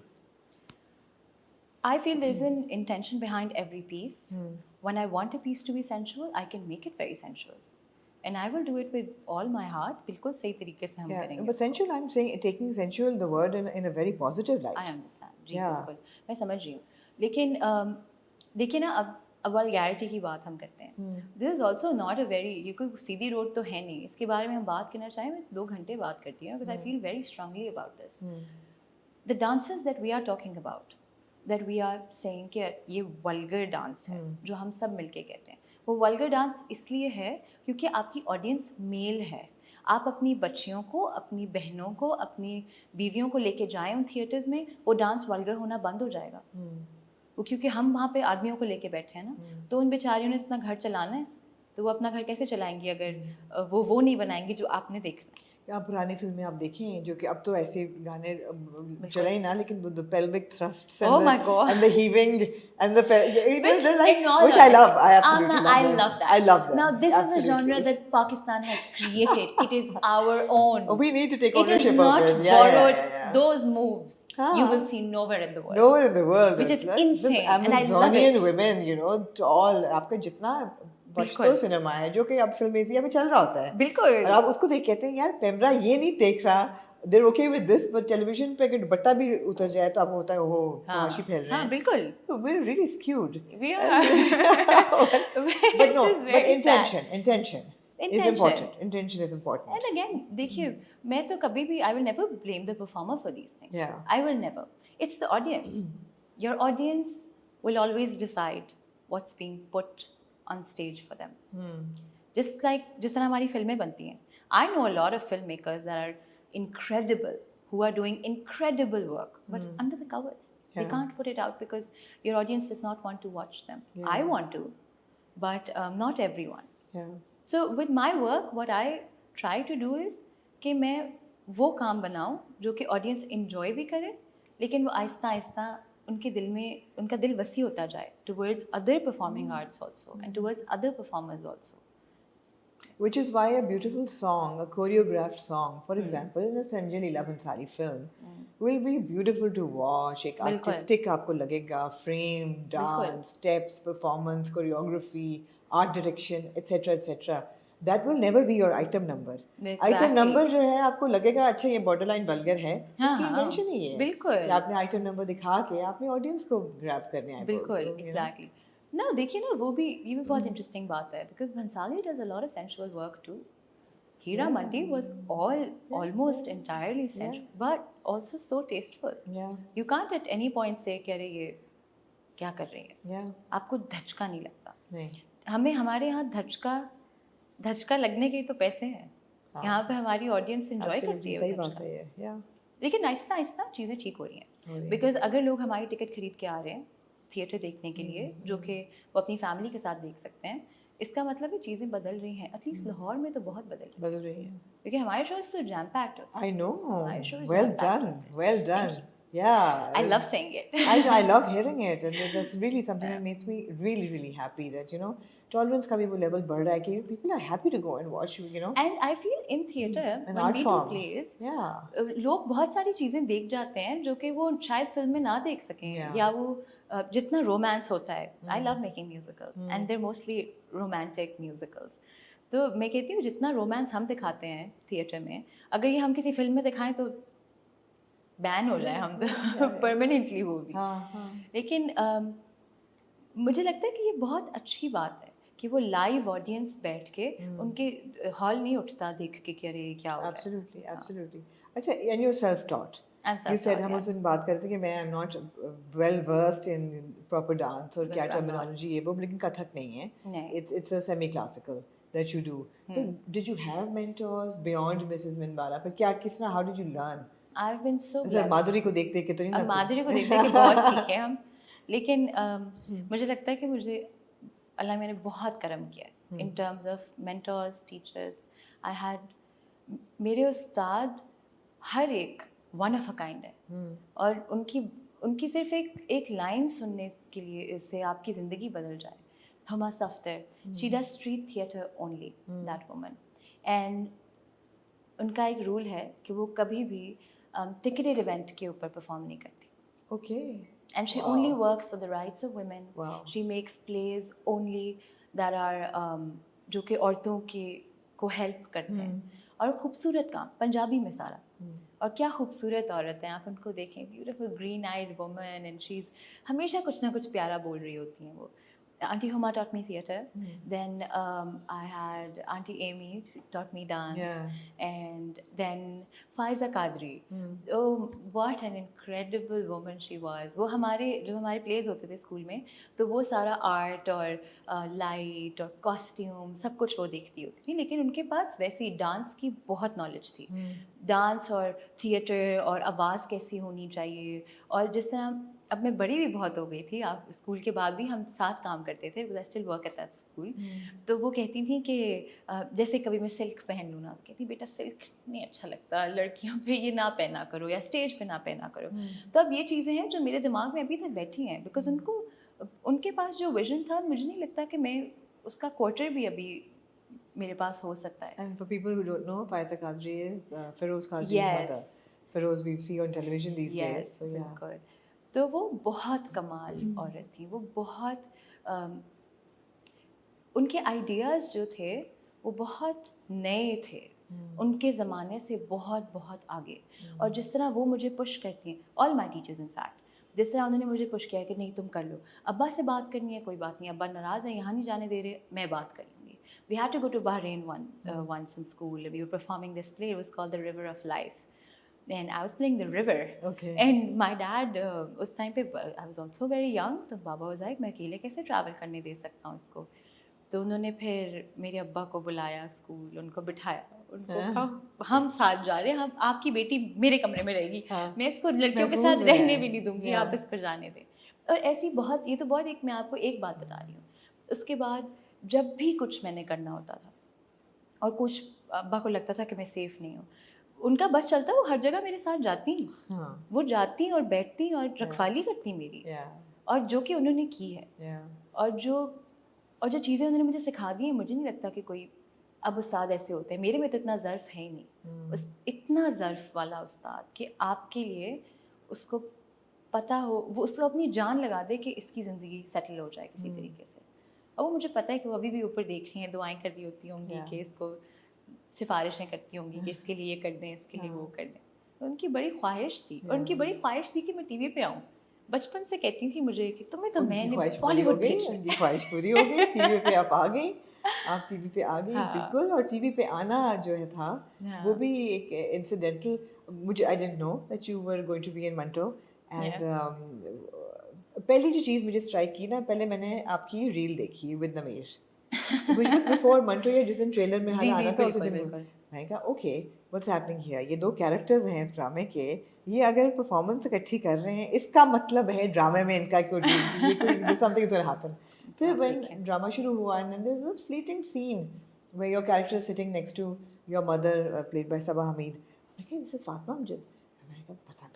I feel there's an intention behind every piece. When I want a piece to be sensual, I can make it very sensual. And I will do it with all my heart. बिल्कुल सही तरीके से हम करेंगे. But sensual, I'm saying, taking sensual the word in a very positive light. I understand. जी बिल्कुल. मैं समझ रही हूँ. लेकिन देखिए ना, अब वल्गैरिटी की बात हम करते हैं. This is also not a very, ये कोई सीधी रोड तो है नहीं. इसके बारे में हम बात करना चाहें मैं 2 घंटे बात करती हूँ, because I feel very strongly about this. The dances that we are talking about, that we are saying कि ये वल्गर डांस है, जो हम सब मिलके कहते हैं, वो वल्गर डांस इसलिए है क्योंकि आपकी ऑडियंस मेल है. आप अपनी बच्चियों को, अपनी बहनों को, अपनी बीवियों को लेके जाएं उन थिएटर्स में, वो डांस वल्गर होना बंद हो जाएगा. वो क्योंकि हम वहाँ पे आदमियों को लेके बैठे हैं ना, तो उन बेचारियों ने इतना घर चलाना है, तो वो अपना घर कैसे चलाएंगी अगर वो नहीं बनाएंगी जो आपने देखना है. आप पुरानी फिल्में आप देखें जो कि अब तो ऐसे गाने चले ही ना, लेकिन the pelvic thrusts and the heaving and the which I love. I absolutely love that. I love that. Now this is a genre that Pakistan has created. It is our own. We need to take ownership of it. It is not borrowed. Those moves you will see nowhere in the world. Nowhere in the world. Which is insane. And I love it. Amazonian women, you know, tall. आपका जितना बच्चों cinema है जो कि अब फिल्मेजिया में चल रहा होता है. बिल्कुल. और आप उसको देख कहते हैं यार पेमरा ये नहीं देख रहा. They're okay with this, but television पे अगर दुपट्टा भी उतर जाए तो आपको होता है ओहो फांसी फैल रहे हैं. हाँ बिल्कुल. We're really skewed. We are. But no, but intention is important. Intention is important. And again, देखिए, मैं तो कभी भी I will never blame the performer for these things. Yeah. I will never. It's the audience. Your audience will always decide what's being put on stage for them. Just like जिस तरह हमारी फिल्में बनती हैं. I know a lot of filmmakers that are incredible, who are doing incredible work, but under the covers. They can't put it out because your audience does not want to watch them. I want to, but not everyone. So with my work, what I try to do is कि मैं वो काम बनाऊं जो कि audience enjoy भी करे, लेकिन वो आहिस्ता आहिस्ता उनके दिल में, उनका दिल वसी होता जाए towards other performing arts also and towards other performers also. Which is why a beautiful song, a choreographed song, for example, in a Sanjay Leela Bhansali film, will be beautiful to watch. एक artistic आपको लगेगा, frame, dance, steps, performance, choreography, art direction, etc., etc. That will never be your item number. Item number जो है आपको लगेगा अच्छा ये borderline vulgar है, उसकी invention ही है. बिल्कुल. कि आपने item number दिखा के आपने audience को grab करने आए. बिल्कुल, exactly. ना देखिए ना, वो भी, ये भी बहुत इंटरेस्टिंग बात है because Bhansali does a lot of sensual work too. Hira Mati was almost entirely sensual, but also so tasteful. You can't at any point say कि अरे ये क्या कर रही है. आपको धचका नहीं लगता. नहीं. हमें हमारे यहाँ धचका लगने के तो पैसे हैं. यहाँ पे हमारी ऑडियंस एंजॉय करती है. सही बात है. लेकिन आहिस्ता आहिस्ता चीज़ें ठीक हो रही हैं बिकॉज अगर लोग हमारी टिकट खरीद के आ रहे हैं थिएटर देखने के लिए, जो कि वो अपनी फैमिली के साथ देख सकते हैं, इसका मतलब है चीज़ें बदल रही हैं. एटलीस्ट लाहौर में तो बहुत बदल रही हैं क्योंकि हमारे शोज तो जैम पैक्ड होते हैं. I know. Well done. Yeah, I love saying it. I love hearing it, and that's really something that makes me really happy that tolerance का भी वो level बढ़ रहा है कि people are happy to go and watch And I feel in theater when we do plays, लोग बहुत सारी चीजें देख जाते हैं जो कि वो शायद फिल्म में ना देख सकें या वो जितना रोमांस होता है. I love making musicals and they're mostly romantic musicals. तो मैं कहती हूँ जितना रोमांस हम दिखाते हैं थिएटर में, अगर ये हम किसी फिल्म में दिखाएं तो बैन हो जाए हम तो Yeah. परमानेंटली वो भी। हाँ लेकिन मुझे लगता है कि ये बहुत अच्छी बात है कि वो लाइव ऑडियंस बैठ के उनके हॉल नहीं उठता देख के कि अरे क्या हो रहा है। Absolutely absolutely. अच्छा, and you self taught, I'm you said, self-taught, हम उस yes. दिन बात करते थे कि मैं I am not well versed in proper dance और क्या I'm not. टर्मिनोलॉजी है वो, लेकिन कथक नहीं है, नहीं। It's a semi classical that you do. So did you have mentors beyond Mrs Minwala? पर क्या, किस तरह, how did you learn? I've been so sir blessed. Madhuri को देखते के तो नहीं अब ना माधुरी को देखते कि बहुत सीखे हम, लेकिन मुझे लगता है कि मुझे अल्लाह मैंने बहुत करम किया in terms of mentors, teachers. I had, मेरे उस्ताद हर एक वन ऑफ अ काइंड है, और उनकी सिर्फ एक लाइन सुनने के लिए इससे आपकी ज़िंदगी बदल जाए। Huma Safdar, she does street theatre only, that woman, and उनका एक रूल है कि वो कभी भी टिकटेड इवेंट के ऊपर परफॉर्म नहीं करती। Okay. And she only works for the rights of women. Wow. She makes plays only that are जो कि औरतों को हेल्प करते हैं, और खूबसूरत काम, पंजाबी में सारा। और क्या खूबसूरत औरत हैं, आप उनको देखें, beautiful green eyed woman, and she is हमेशा कुछ ना कुछ प्यारा बोल रही होती हैं वो। Auntie Huma taught me theatre. Then I had Auntie Amy taught me dance. Yeah. And then Faiza Qadri. Oh, what an incredible woman she was. वो जो हमारे plays होते थे स्कूल में, तो वो सारा आर्ट और लाइट और कॉस्ट्यूम सब कुछ वो देखती होती थी, लेकिन उनके पास वैसी डांस की बहुत नॉलेज थी। डांस और थिएटर और आवाज़ कैसी होनी चाहिए, और जिस तरह अब मैं बड़ी भी बहुत हो गई थी, आप स्कूल के बाद भी हम साथ काम करते थे, because I still work at that school. तो वो कहती थी कि जैसे कभी मैं सिल्क पहन लूँ ना, कहती बेटा सिल्क नहीं अच्छा लगता, लड़कियों पे ये ना पहना करो, या स्टेज पे ना पहना करो। तो अब ये चीज़ें हैं जो मेरे दिमाग में अभी तक बैठी हैं, बिकॉज उनके पास जो विजन था, मुझे नहीं लगता कि मैं उसका क्वार्टर भी अभी मेरे पास हो सकता है। And for people who don't know, Faiza Qadri is Feroz Qadri's mother. Feroz we see on television these days. So yeah. बिल्कुल। तो वो बहुत कमाल औरत थी, वो बहुत उनके आइडियाज़ जो थे वो बहुत नए थे, उनके ज़माने से बहुत बहुत आगे। और जिस तरह वो मुझे पुश करती हैं, all my teachers in fact, जिस तरह उन्होंने मुझे पुश किया कि नहीं तुम कर लो, अब्बा से बात करनी है, कोई बात नहीं, अब्बा नाराज़ है, यहाँ नहीं जाने दे रहे, मैं बात कर लूँगी। We had to go to Bahrain once in school. We were performing this play. It was called The River of Life. And I was playing the river. Okay. And my dad, उस time पे I was also very young. तो बाबा was like, मैं अकेले कैसे travel करने दे सकता हूँ इसको? तो उन्होंने फिर मेरे अब्बा को बुलाया स्कूल, उनको बिठाया, उनको कहा हम साथ जा रहे हैं, हम आपकी बेटी मेरे कमरे में रहेगी, मैं इसको लड़कियों के साथ रहने भी नहीं दूंगी, आप इसको जाने दें। और ऐसी बहुत, ये तो बहुत एक, मैं आपको एक बात बता रही हूँ। उसके बाद जब भी कुछ मैंने करना होता था और कुछ अब्बा को लगता था कि मैं सेफ़ नहीं हूँ, उनका बस चलता, वो हर जगह मेरे साथ जाती, वो जाती और बैठती और रखवाली करती मेरी, और जो कि उन्होंने की है, और जो चीज़ें उन्होंने मुझे सिखा दी हैं, मुझे नहीं लगता कि कोई अब उस्ताद ऐसे होते हैं। मेरे में तो इतना ज़र्फ़ है ही नहीं, इतना ज़र्फ़ वाला उस्ताद कि आपके लिए उसको पता हो, वो उसको अपनी जान लगा दे कि इसकी ज़िंदगी सेटल हो जाए किसी तरीके से। और वो मुझे पता है कि वो अभी भी ऊपर देख रही हैं, दुआएं कर रही होती होंगी कि इसको, सिफारिशें करती होंगी कि इसके लिए कर दें, इसके लिए वो कर दें। तो उनकी बड़ी ख्वाहिश थी, और उनकी बड़ी ख्वाहिश थी कि मैं टीवी पे आऊँ। बचपन से कहती थी मुझे कि तुम्हें तो मैंने बॉलीवुड भेजना। उनकी ख्वाहिश पूरी हो गई, टीवी पे आप आ गई, आप टीवी पे आ गई। बिल्कुल। और टीवी पे आना जो है था, वो भी एक इंसिडेंटल, मुझे I didn't know that you were going to be in Manto. एंड पहली जो चीज़ मुझे स्ट्राइक की ना, पहले मैंने आपकी रील देखी विद नमीर बिफोर मंटो, या जिस दिन ट्रेलर में आना था उस दिन मैंने कहा ओके व्हाट्स हैपनिंग हियर, ये दो कैरेक्टर्स हैं इस ड्रामे के, ये अगर परफॉर्मेंस इकट्ठी कर रहे हैं, इसका मतलब है ड्रामे में इनका कोई something is going to happen. फिर व्हेन ड्रामा शुरू हुआ, and there is a fleeting scene where your character is sitting next to your mother played by Saba Hamid. मैंने this is Fatima Amjad.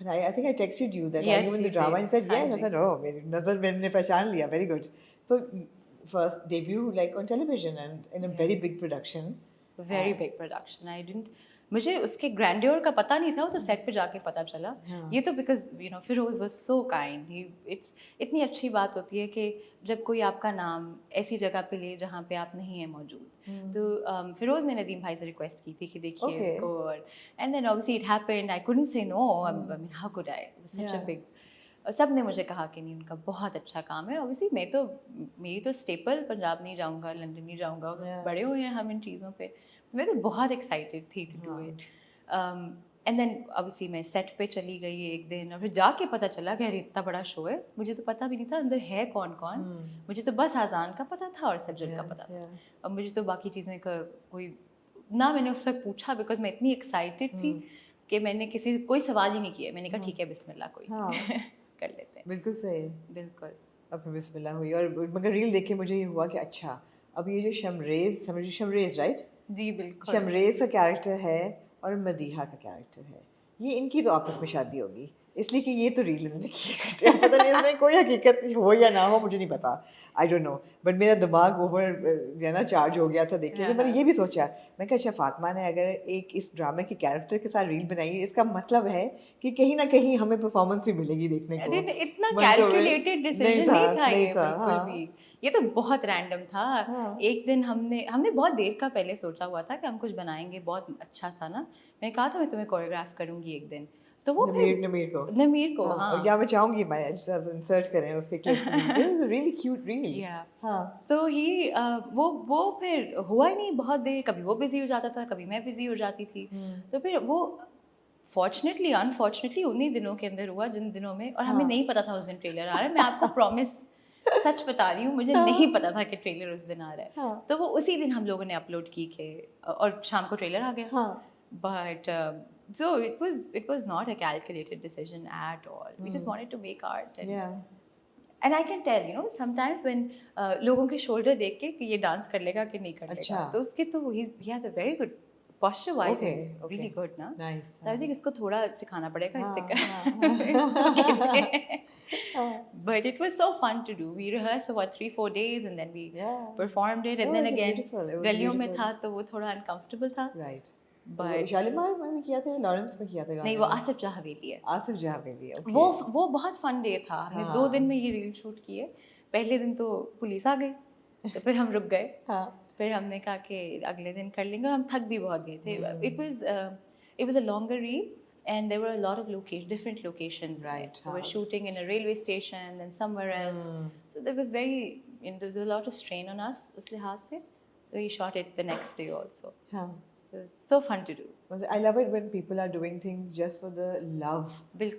But I think I texted you that, are you in the drama? And you said yes. I said, oh, मेरी नज़र मैंने पहचान लिया, very good. So first debut like on television and in a very big production. Very big production. I didn't, मुझे उसके grandeur का पता नहीं था, वो तो सेट पे जाके पता चला। ये तो because Firoz was so kind, it's इतनी अच्छी बात होती है कि जब कोई आपका नाम ऐसी जगह पे ले जहाँ पे आप नहीं है मौजूद। तो फिरोज ने नदीम भाई से रिक्वेस्ट की थी कि देखिए इसको, और and then obviously it happened, I couldn't say no, I mean how could I, such a big. सब ने मुझे कहा कि नहीं उनका बहुत अच्छा काम है। ऑब्वियसली मेरी तो स्टेपल, पंजाब नहीं जाऊँगा, लंदन नहीं जाऊँगा, बड़े हुए हैं हम इन चीज़ों पे। मैं तो बहुत एक्साइटेड थी to do it. And then obviously मैं सेट पे चली गई एक दिन, और फिर जाके पता चला कि अरे इतना बड़ा शो है, मुझे तो पता भी नहीं था अंदर है कौन कौन। मुझे तो बस आज़ान का पता था और सज्जद का पता था, और मुझे तो बाकी चीज़ें का कोई ना मैंने उस वक्त पूछा, बिकॉज मैं इतनी एक्साइटेड थी कि मैंने कोई सवाल ही नहीं किया। मैंने कहा ठीक है बिस्मिल्लाह, कोई कर लेते हैं। बिल्कुल सही, बिल्कुल। अब फिर बिस्मिल्लाह हुई, और मगर रील देख के मुझे ये हुआ कि अच्छा, अब ये जो शमरेज राइट, जी बिल्कुल, शमरेज का कैरेक्टर है और मदीहा का कैरेक्टर है, ये इनकी तो आपस में शादी होगी, इसलिए कि ये तो रील इन्होंने की करते हैं। पता नहीं इसमें कोई हकीकत हो या ना हो, मुझे नहीं पता, आई डोंट नो, बट मेरा दिमाग ओवर ना चार्ज हो गया था देख के। मैंने ये भी सोचा, मैं कहा अच्छा फातिमा ने अगर एक इस ड्रामे के कैरेक्टर के साथ रील बनाई है, इसका मतलब है कि कहीं ना कहीं हमें परफॉर्मेंस ही मिलेगी देखने को। अरे इतना कैलकुलेटेड डिसीजन नहीं था ये बिल्कुल हाँ। भी, ये तो बहुत रैंडम था। एक दिन हमने बहुत देर का पहले सोचा हुआ था कि हम कुछ बनाएंगे बहुत अच्छा सा ना। मैंने कहा था मैं तुम्हें कोरियोग्राफ करूंगी एक दिन, तो वो नमीर को हाँ, या मैं चाहूंगी मैं इंसर्ट करें उसके क्लिप्स में, रियली क्यूट रील। हाँ, सो ही वो फिर हुआ ही नहीं बहुत देर, कभी वो बिजी हो जाता था, कभी मैं बिजी हो जाती थी। तो फिर वो फॉर्चुनेटली अनफॉर्चुनेटली उन्हीं दिनों के अंदर हुआ जिन दिनों में, और हमें नहीं पता था उस दिन ट्रेलर आ रहा है। मैं आपको प्रॉमिस सच बता रही हूँ, मुझे नहीं पता था कि ट्रेलर उस दिन आ रहा है। तो वो उसी दिन हम लोगों ने अपलोड की के, और शाम को ट्रेलर आ गया। But so it was not a calculated decision at all. We just wanted to make art, and I can tell sometimes when लोगों के shoulder देख के कि ये डांस कर लेगा कि नहीं कर लेगा, तो उसके तो he has a very good posture wise is really good ना। Nice. तो I think इसको थोड़ा सिखाना पड़ेगा But it was so fun to do. We rehearsed for what 3-4 days and then we performed it, and then again गलियों में था तो वो थोड़ा uncomfortable था। Right. But शालीमार में किया था, लॉरेंस में किया था? नहीं, वो आसिफ जहाँ हवेली है। आसिफ जहाँ हवेली है, okay. वो बहुत फन डे था। हमने 2 दिन में ये रील शूट किए। पहले दिन तो पुलिस आ गई, तो फिर हम रुक गए। फिर हमने कहा कि अगले दिन कर लेंगे, हम थक भी बहुत गए थे। It was a longer reel and there were a lot of different locations. Right. So we're shooting in a railway station, then somewhere else. So there was there was a lot of strain on us उस लिहाज से. So we shot it the next day also. So it was so fun to do. I love it when people are doing things just for the love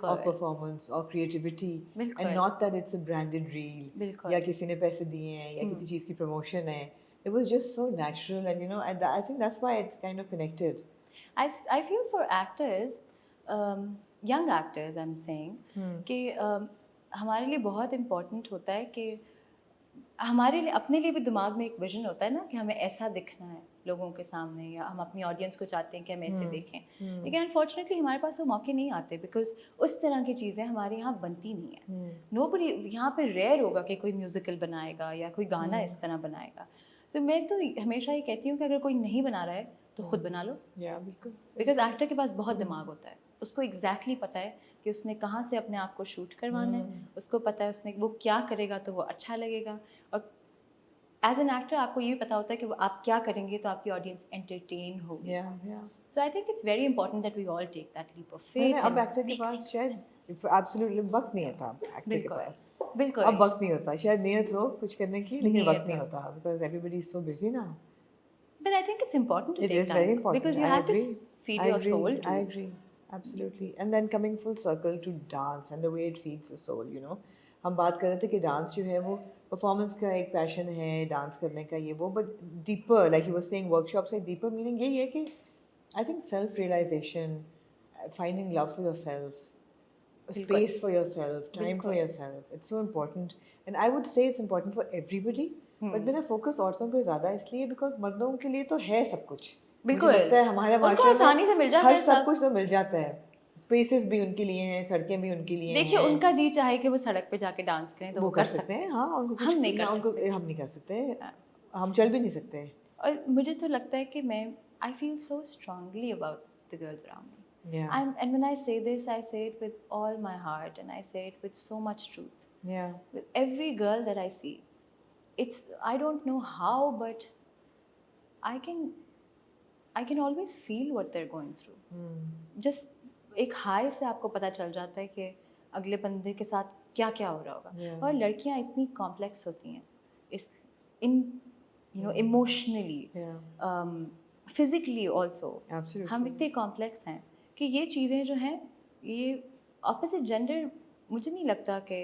of performance or creativity, and not that it's a branded reel या किसी ने पैसे दिए हैं या किसी चीज़ की promotion है. It was just so natural, and I think that's why it's kind of connected. I feel for actors, young actors, I'm saying कि हमारे लिए बहुत important होता है कि हमारे लिए अपने लिए भी दिमाग में एक विजन होता है ना कि हमें ऐसा दिखना है लोगों के सामने, या हम अपनी ऑडियंस को चाहते हैं कि हम ऐसे देखें। लेकिन अनफॉर्चुनेटली हमारे पास वो मौके नहीं आते, बिकॉज उस तरह की चीज़ें हमारे यहाँ बनती नहीं है। नोबडी यहाँ पे रेयर होगा कि कोई म्यूजिकल बनाएगा या कोई गाना इस तरह बनाएगा। तो मैं तो हमेशा ये कहती हूँ कि अगर कोई नहीं बना रहा है तो खुद बना लो। बिल्कुल, बिकॉज एक्टर के पास बहुत दिमाग होता है, उसको एग्जैक्टली पता है कि उसने कहाँ से अपने आप को शूट करवाना है, उसको पता है उसने वो क्या करेगा तो वो अच्छा लगेगा। और एज एन एक्टर आपको ये भी पता होता है कि आप क्या करेंगे तो आपकी ऑडियंस एंटरटेन होगी। So I think it's very important that we all take that leap of faith. अब एक्टर के पास शायद एब्सोल्युटली वक्त नहीं था एक्टर के पास, बिल्कुल अब वक्त नहीं होता, शायद नियत हो कुछ करने की लेकिन वक्त नहीं होता, because everybody is so busy now. But I think it's important to take time. Very important. Because you have to feed your soul too. I agree, absolutely. And then coming full circle to dance and the way it feeds the soul, हम बात कर रहे थे कि dance जो है वो performance का एक पैशन है, डांस करने का ये वो, but deeper like you were saying workshop से डीपर मीनिंग यही है कि I think self realization, finding love for yourself, space for yourself, time for yourself, it's so important, and I would say it's important for everybody. But मेरा focus औरतों पे ज़्यादा इसलिए because मर्दों के लिए तो है सब कुछ, बिल्कुल लगता है हमारे उनको आसानी से मिल जाता है, सब कुछ तो मिल जाता है, स्पेसेस भी उनके लिए हैं, सड़कें भी उनके लिए देखिए उनका जी चाहे कि वो सड़क पे जाके डांस करें तो वो कर सकते हैं। हाँ, हम नहीं कर सकते, हम चल भी नहीं सकते। और मुझे तो लगता है कि मैं I feel so strongly about the girls around me. Yeah. And when I say this, I say it with all my heart, and I say it with so much truth. Yeah. With every girl that I see, I don't know how, but I can always feel what they're going through. Just एक high से आपको पता चल जाता है कि अगले बंदे के साथ क्या क्या हो रहा होगा. Yeah. और लड़कियां इतनी कॉम्प्लेक्स होती हैं इन इमोशनली, फिजिकली ऑल्सो. Absolutely. हम इतने कॉम्प्लेक्स हैं कि ये चीज़ें जो हैं, ये ऑपोजिट जेंडर मुझे नहीं लगता कि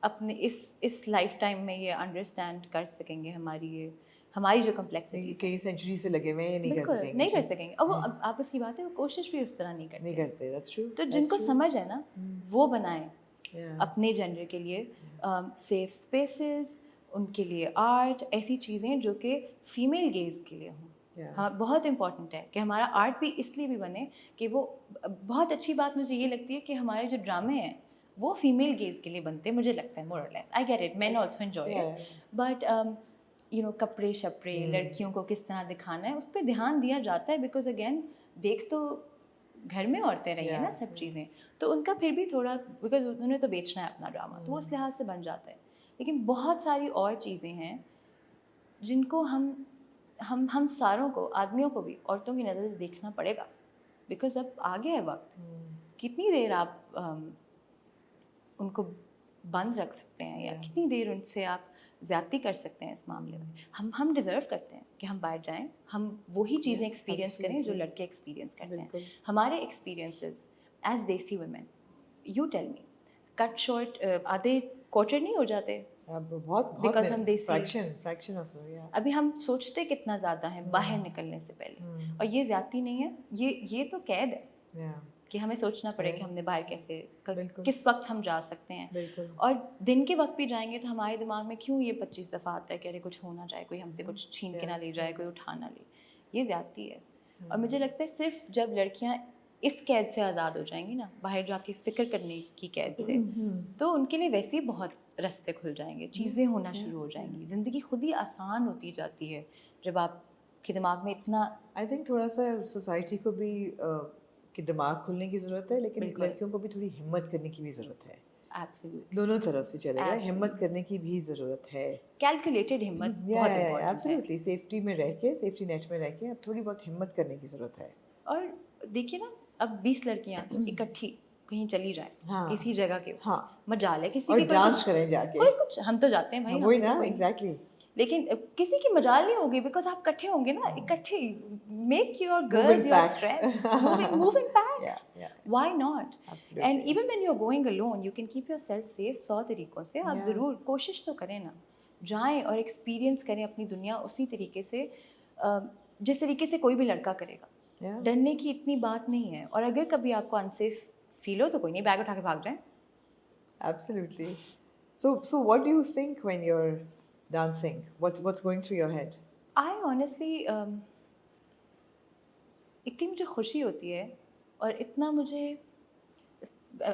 अपने इस लाइफ टाइम में ये अंडरस्टैंड कर सकेंगे हमारी जो कॉम्प्लेक्सिटी. कई सेंचुरी से लगे हुए हैं, ये नहीं कर बिल्कुल सकेंगे. नहीं कर सकेंगे. और वो आपस की बात है, वो कोशिश भी उस तरह नहीं नहीं करते. करते. That's true. तो That's जिनको true. समझ है ना, वो बनाएं Yeah. अपने जेंडर के लिए सेफ स्पेसेस, उनके लिए आर्ट, ऐसी चीज़ें जो कि फीमेल गेज के लिए हों. Yeah. हाँ, बहुत इंपॉर्टेंट है कि हमारा आर्ट भी इसलिए भी बने कि वो बहुत अच्छी बात मुझे ये लगती है कि हमारे जो ड्रामे हैं वो फीमेल गेज के लिए बनते हैं, मुझे लगता है. मोर और less I get it, man also enjoy it, but कपड़े शपड़े, लड़कियों को किस तरह दिखाना है, उस पर ध्यान दिया जाता है. बिकॉज अगेन देख तो घर में औरतें रही हैं ना सब चीज़ें, तो उनका फिर भी थोड़ा, बिकॉज उन्होंने तो बेचना है अपना ड्रामा, तो उस लिहाज से बन जाता है. लेकिन बहुत सारी और चीज़ें हैं जिनको हम सारों को, आदमियों को भी औरतों की नज़र से देखना पड़ेगा. बिकॉज अब आ गया है वक्त, कितनी देर आप उनको बंद रख सकते हैं, या कितनी देर उनसे आप ज़्यादती कर सकते हैं. इस मामले में हम डिज़र्व करते हैं कि हम बाहर जाएं, हम वही चीज़ें एक्सपीरियंस करें जो लड़के एक्सपीरियंस करते हैं. हमारे experiences as desi women, you tell me, cut short आधे क्वार्टर नहीं हो जाते अब बहुत बिकॉज हम देसी. Fraction of. अभी हम सोचते कितना ज़्यादा है बाहर निकलने से पहले, और ये ज़्यादती नहीं है, ये तो कैद है. Yeah. कि हमें सोचना पड़े कि हमने बाहर कैसे बिल्कुल. किस वक्त हम जा सकते हैं. बिल्कुल. और दिन के वक्त भी जाएंगे तो हमारे दिमाग में क्यों ये 25 दफ़ा आता है कि अरे कुछ हो ना जाए, कोई हमसे कुछ छीन के ना ले जाए, कोई उठा ना ले. ये ज़्यादती है. और मुझे लगता है सिर्फ जब लड़कियां इस कैद से आज़ाद हो जाएंगी ना, बाहर जाके फ़िक्र करने की कैद से, तो उनके लिए वैसे ही बहुत रास्ते खुल जाएंगे, चीज़ें होना शुरू हो जाएंगी, ज़िंदगी खुद ही आसान होती जाती है जब आपके दिमाग में इतना. आई थिंक थोड़ा सा सोसाइटी को भी कि दिमाग खुलने की ज़रूरत है, लेकिन लड़कियों को भी थोड़ी हिम्मत करने की भी ज़रूरत है. एब्सोल्युटली. दोनों तरफ से चलेगा. हिम्मत करने की भी ज़रूरत है. कैलकुलेटेड हिम्मत बहुत इंपॉर्टेंट है. एब्सोल्युटली. सेफ्टी में रह के, सेफ्टी नेट में रह के अब थोड़ी बहुत हिम्मत करने की ज़रूरत है. और देखिए ना, अब 20 लड़कियां इकट्ठी कहीं चली जाएं, हाँ. किसी जगह के, हाँ. मजाल है किसी और की डांस करें जाके. कोई कुछ, हम तो जाते हैं भाई. वही ना, एग्जैक्टली. लेकिन किसी की मजाल नहीं होगी, बिकॉज आप इकट्ठे होंगे ना, इकट्ठे. Make your girls your strength, moving packs. Why not? And even when you are going alone, you can keep yourself safe. 100 तरीकों से आप ज़रूर कोशिश तो करें ना, जाएं और एक्सपीरियंस करें अपनी दुनिया उसी तरीके से जिस तरीके से कोई भी लड़का करेगा. डरने की इतनी बात नहीं है. और अगर कभी आपको अनसेफ फील हो तो कोई नहीं, बैग उठा के भाग जाएं. Absolutely. So what do you think when you're dancing? What's going through your head? I honestly इतनी मुझे खुशी होती है, और इतना मुझे,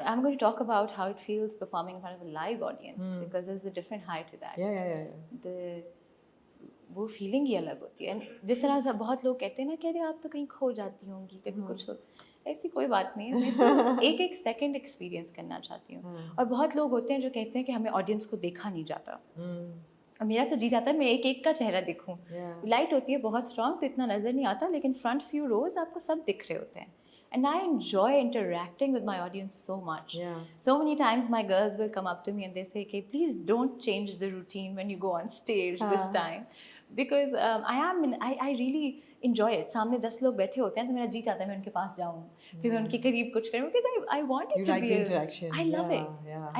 I'm going to talk about how it feels performing in front of a live audience, because there's a different height to that. Yeah. वो feeling ही अलग होती है. जिस तरह से बहुत लोग कहते हैं ना कि अरे आप तो कहीं खो जाती होंगी, कभी कुछ हो, ऐसी कोई बात नहीं है. मैं तो एक सेकंड एक्सपीरियंस करना चाहती हूँ. और बहुत लोग होते हैं जो कहते हैं कि हमें ऑडियंस को देखा नहीं जाता. और मेरा तो जी जाता है मैं एक का चेहरा देखूं. लाइट होती है बहुत स्ट्रांग, तो इतना नज़र नहीं आता, लेकिन फ्रंट फ्यू रोज आपको सब दिख रहे होते हैं. And I enjoy interacting with my audience so much. So many times my girls will come up to me and they say, okay, please don't change the routine when you go on stage this time. Because I really enjoy it. सामने 10 लोग बैठे होते हैं तो मेरा जी चाहता है मैं उनके पास जाऊँ, फिर मैं उनके करीब कुछ करूँ, because I want it to be interaction. I love it.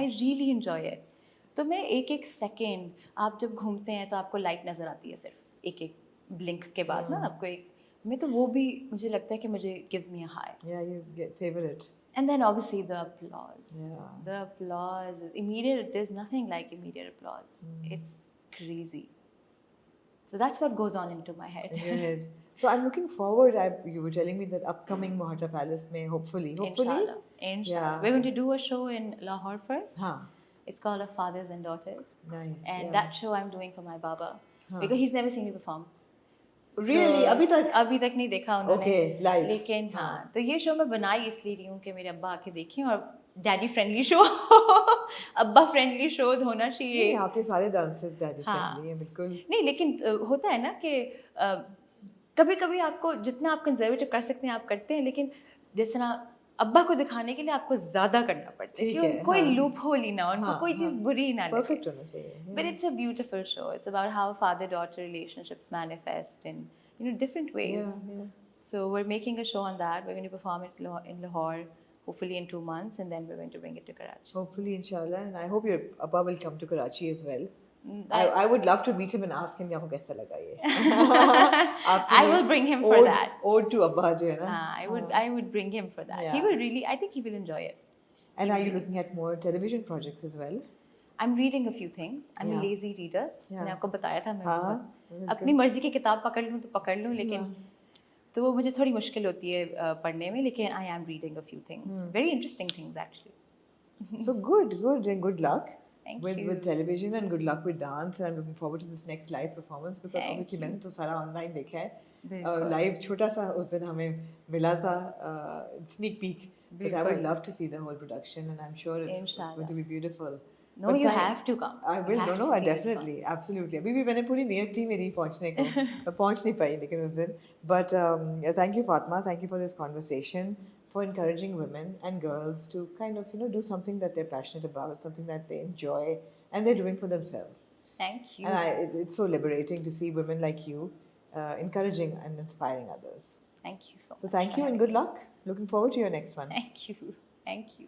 I really enjoy it. तो मैं एक सेकेंड, आप जब घूमते हैं तो आपको लाइट नज़र आती है सिर्फ एक ब्लिंक के बाद ना, आपको एक, मैं तो वो भी मुझे लगता है कि मुझे gives me a high. Yeah, you savor it. And then obviously the applause. The applause is immediate. There's nothing like immediate applause. It's crazy. So that's what goes on into my head. In your head. So I'm looking forward. You were telling me that upcoming Mohata Palace may hopefully. Inshallah. We're going to do a show in Lahore first. It's called A Fathers and Daughters. Nice. And that show I'm doing for my Baba. Because he's never seen me perform. Really? अभी तक? अभी तक नहीं देखा उन्होंने। Okay, live. लेकिन हाँ। हाँ, तो ये शो मैं बनाई इसलिए रही हूँ कि मेरे अब्बा आके देखें और डैडी फ्रेंडली शो अब्बा फ्रेंडली शो होना चाहिए। नहीं, आपके सारे डांसेस डैडी हाँ। फ्रेंडली हैं बिल्कुल। नहीं, लेकिन होता है ना कि कभी कभी आपको जितना आप कंजर्वेटिव कर सकते हैं आप करते हैं, लेकिन जिस तरह अब्बा को दिखाने के लिए आपको ज़्यादा करना पड़ता है ठीक कि है, कोई हाँ। लूप होल ही ना, उनको हाँ, कोई चीज़ हाँ। बुरी ना लगे। Perfect होना चाहिए। But it's a beautiful show. It's about how father-daughter relationships manifest in different ways. Yeah, yeah. So we're making a show on that. We're going to perform it in Lahore, hopefully in 2 months, and then we're going to bring it to Karachi. Hopefully, inshallah, and I hope your Abba will come to Karachi as well. That- I would love to meet him and ask him आपको कैसा लगा ये. I will bring him for that. Ode to Abba जो है ना. I would bring him for that. He Yeah. will really. I think he will enjoy it. And are you looking at more television projects as well? I'm reading a few things. I'm a Yeah. lazy reader. Yeah. मैंने आपको बताया था मैं हाँ, बहुत बिल्कुल। अपनी मर्जी की किताब पकड़ लूँ तो पकड़ लूँ, लेकिन तो वो मुझे थोड़ी मुश्किल होती है पढ़ने में, लेकिन I am reading a few things. Very interesting things actually. So good, and good luck Thank with you. television and good luck with dance. And I'm looking forward to this next live performance because Thank obviously मैंने तो सारा online देखा है. बिल्कुल। Live छोटा सा उस दिन हमें मिला था sneak peek. But I would बिल्कुल। love to see the whole production, and I'm sure it's going to be beautiful. No, But you thank- have to come. I You will. have No, to I see this definitely, one. absolutely. अभी भी मैंने पूरी नीयत थी मेरी पहुंचने को, मैं पहुंच नहीं पाई लेकिन उस दिन. But yeah, thank you, Fatma. Thank you for this conversation, for encouraging women and girls to kind of do something that they're passionate about, something that they enjoy, and they're doing for themselves. Thank you. And it's so liberating to see women like you encouraging and inspiring others. Thank you so much. So thank for you and having good luck. Looking forward to your next one. me. Thank you. Thank you.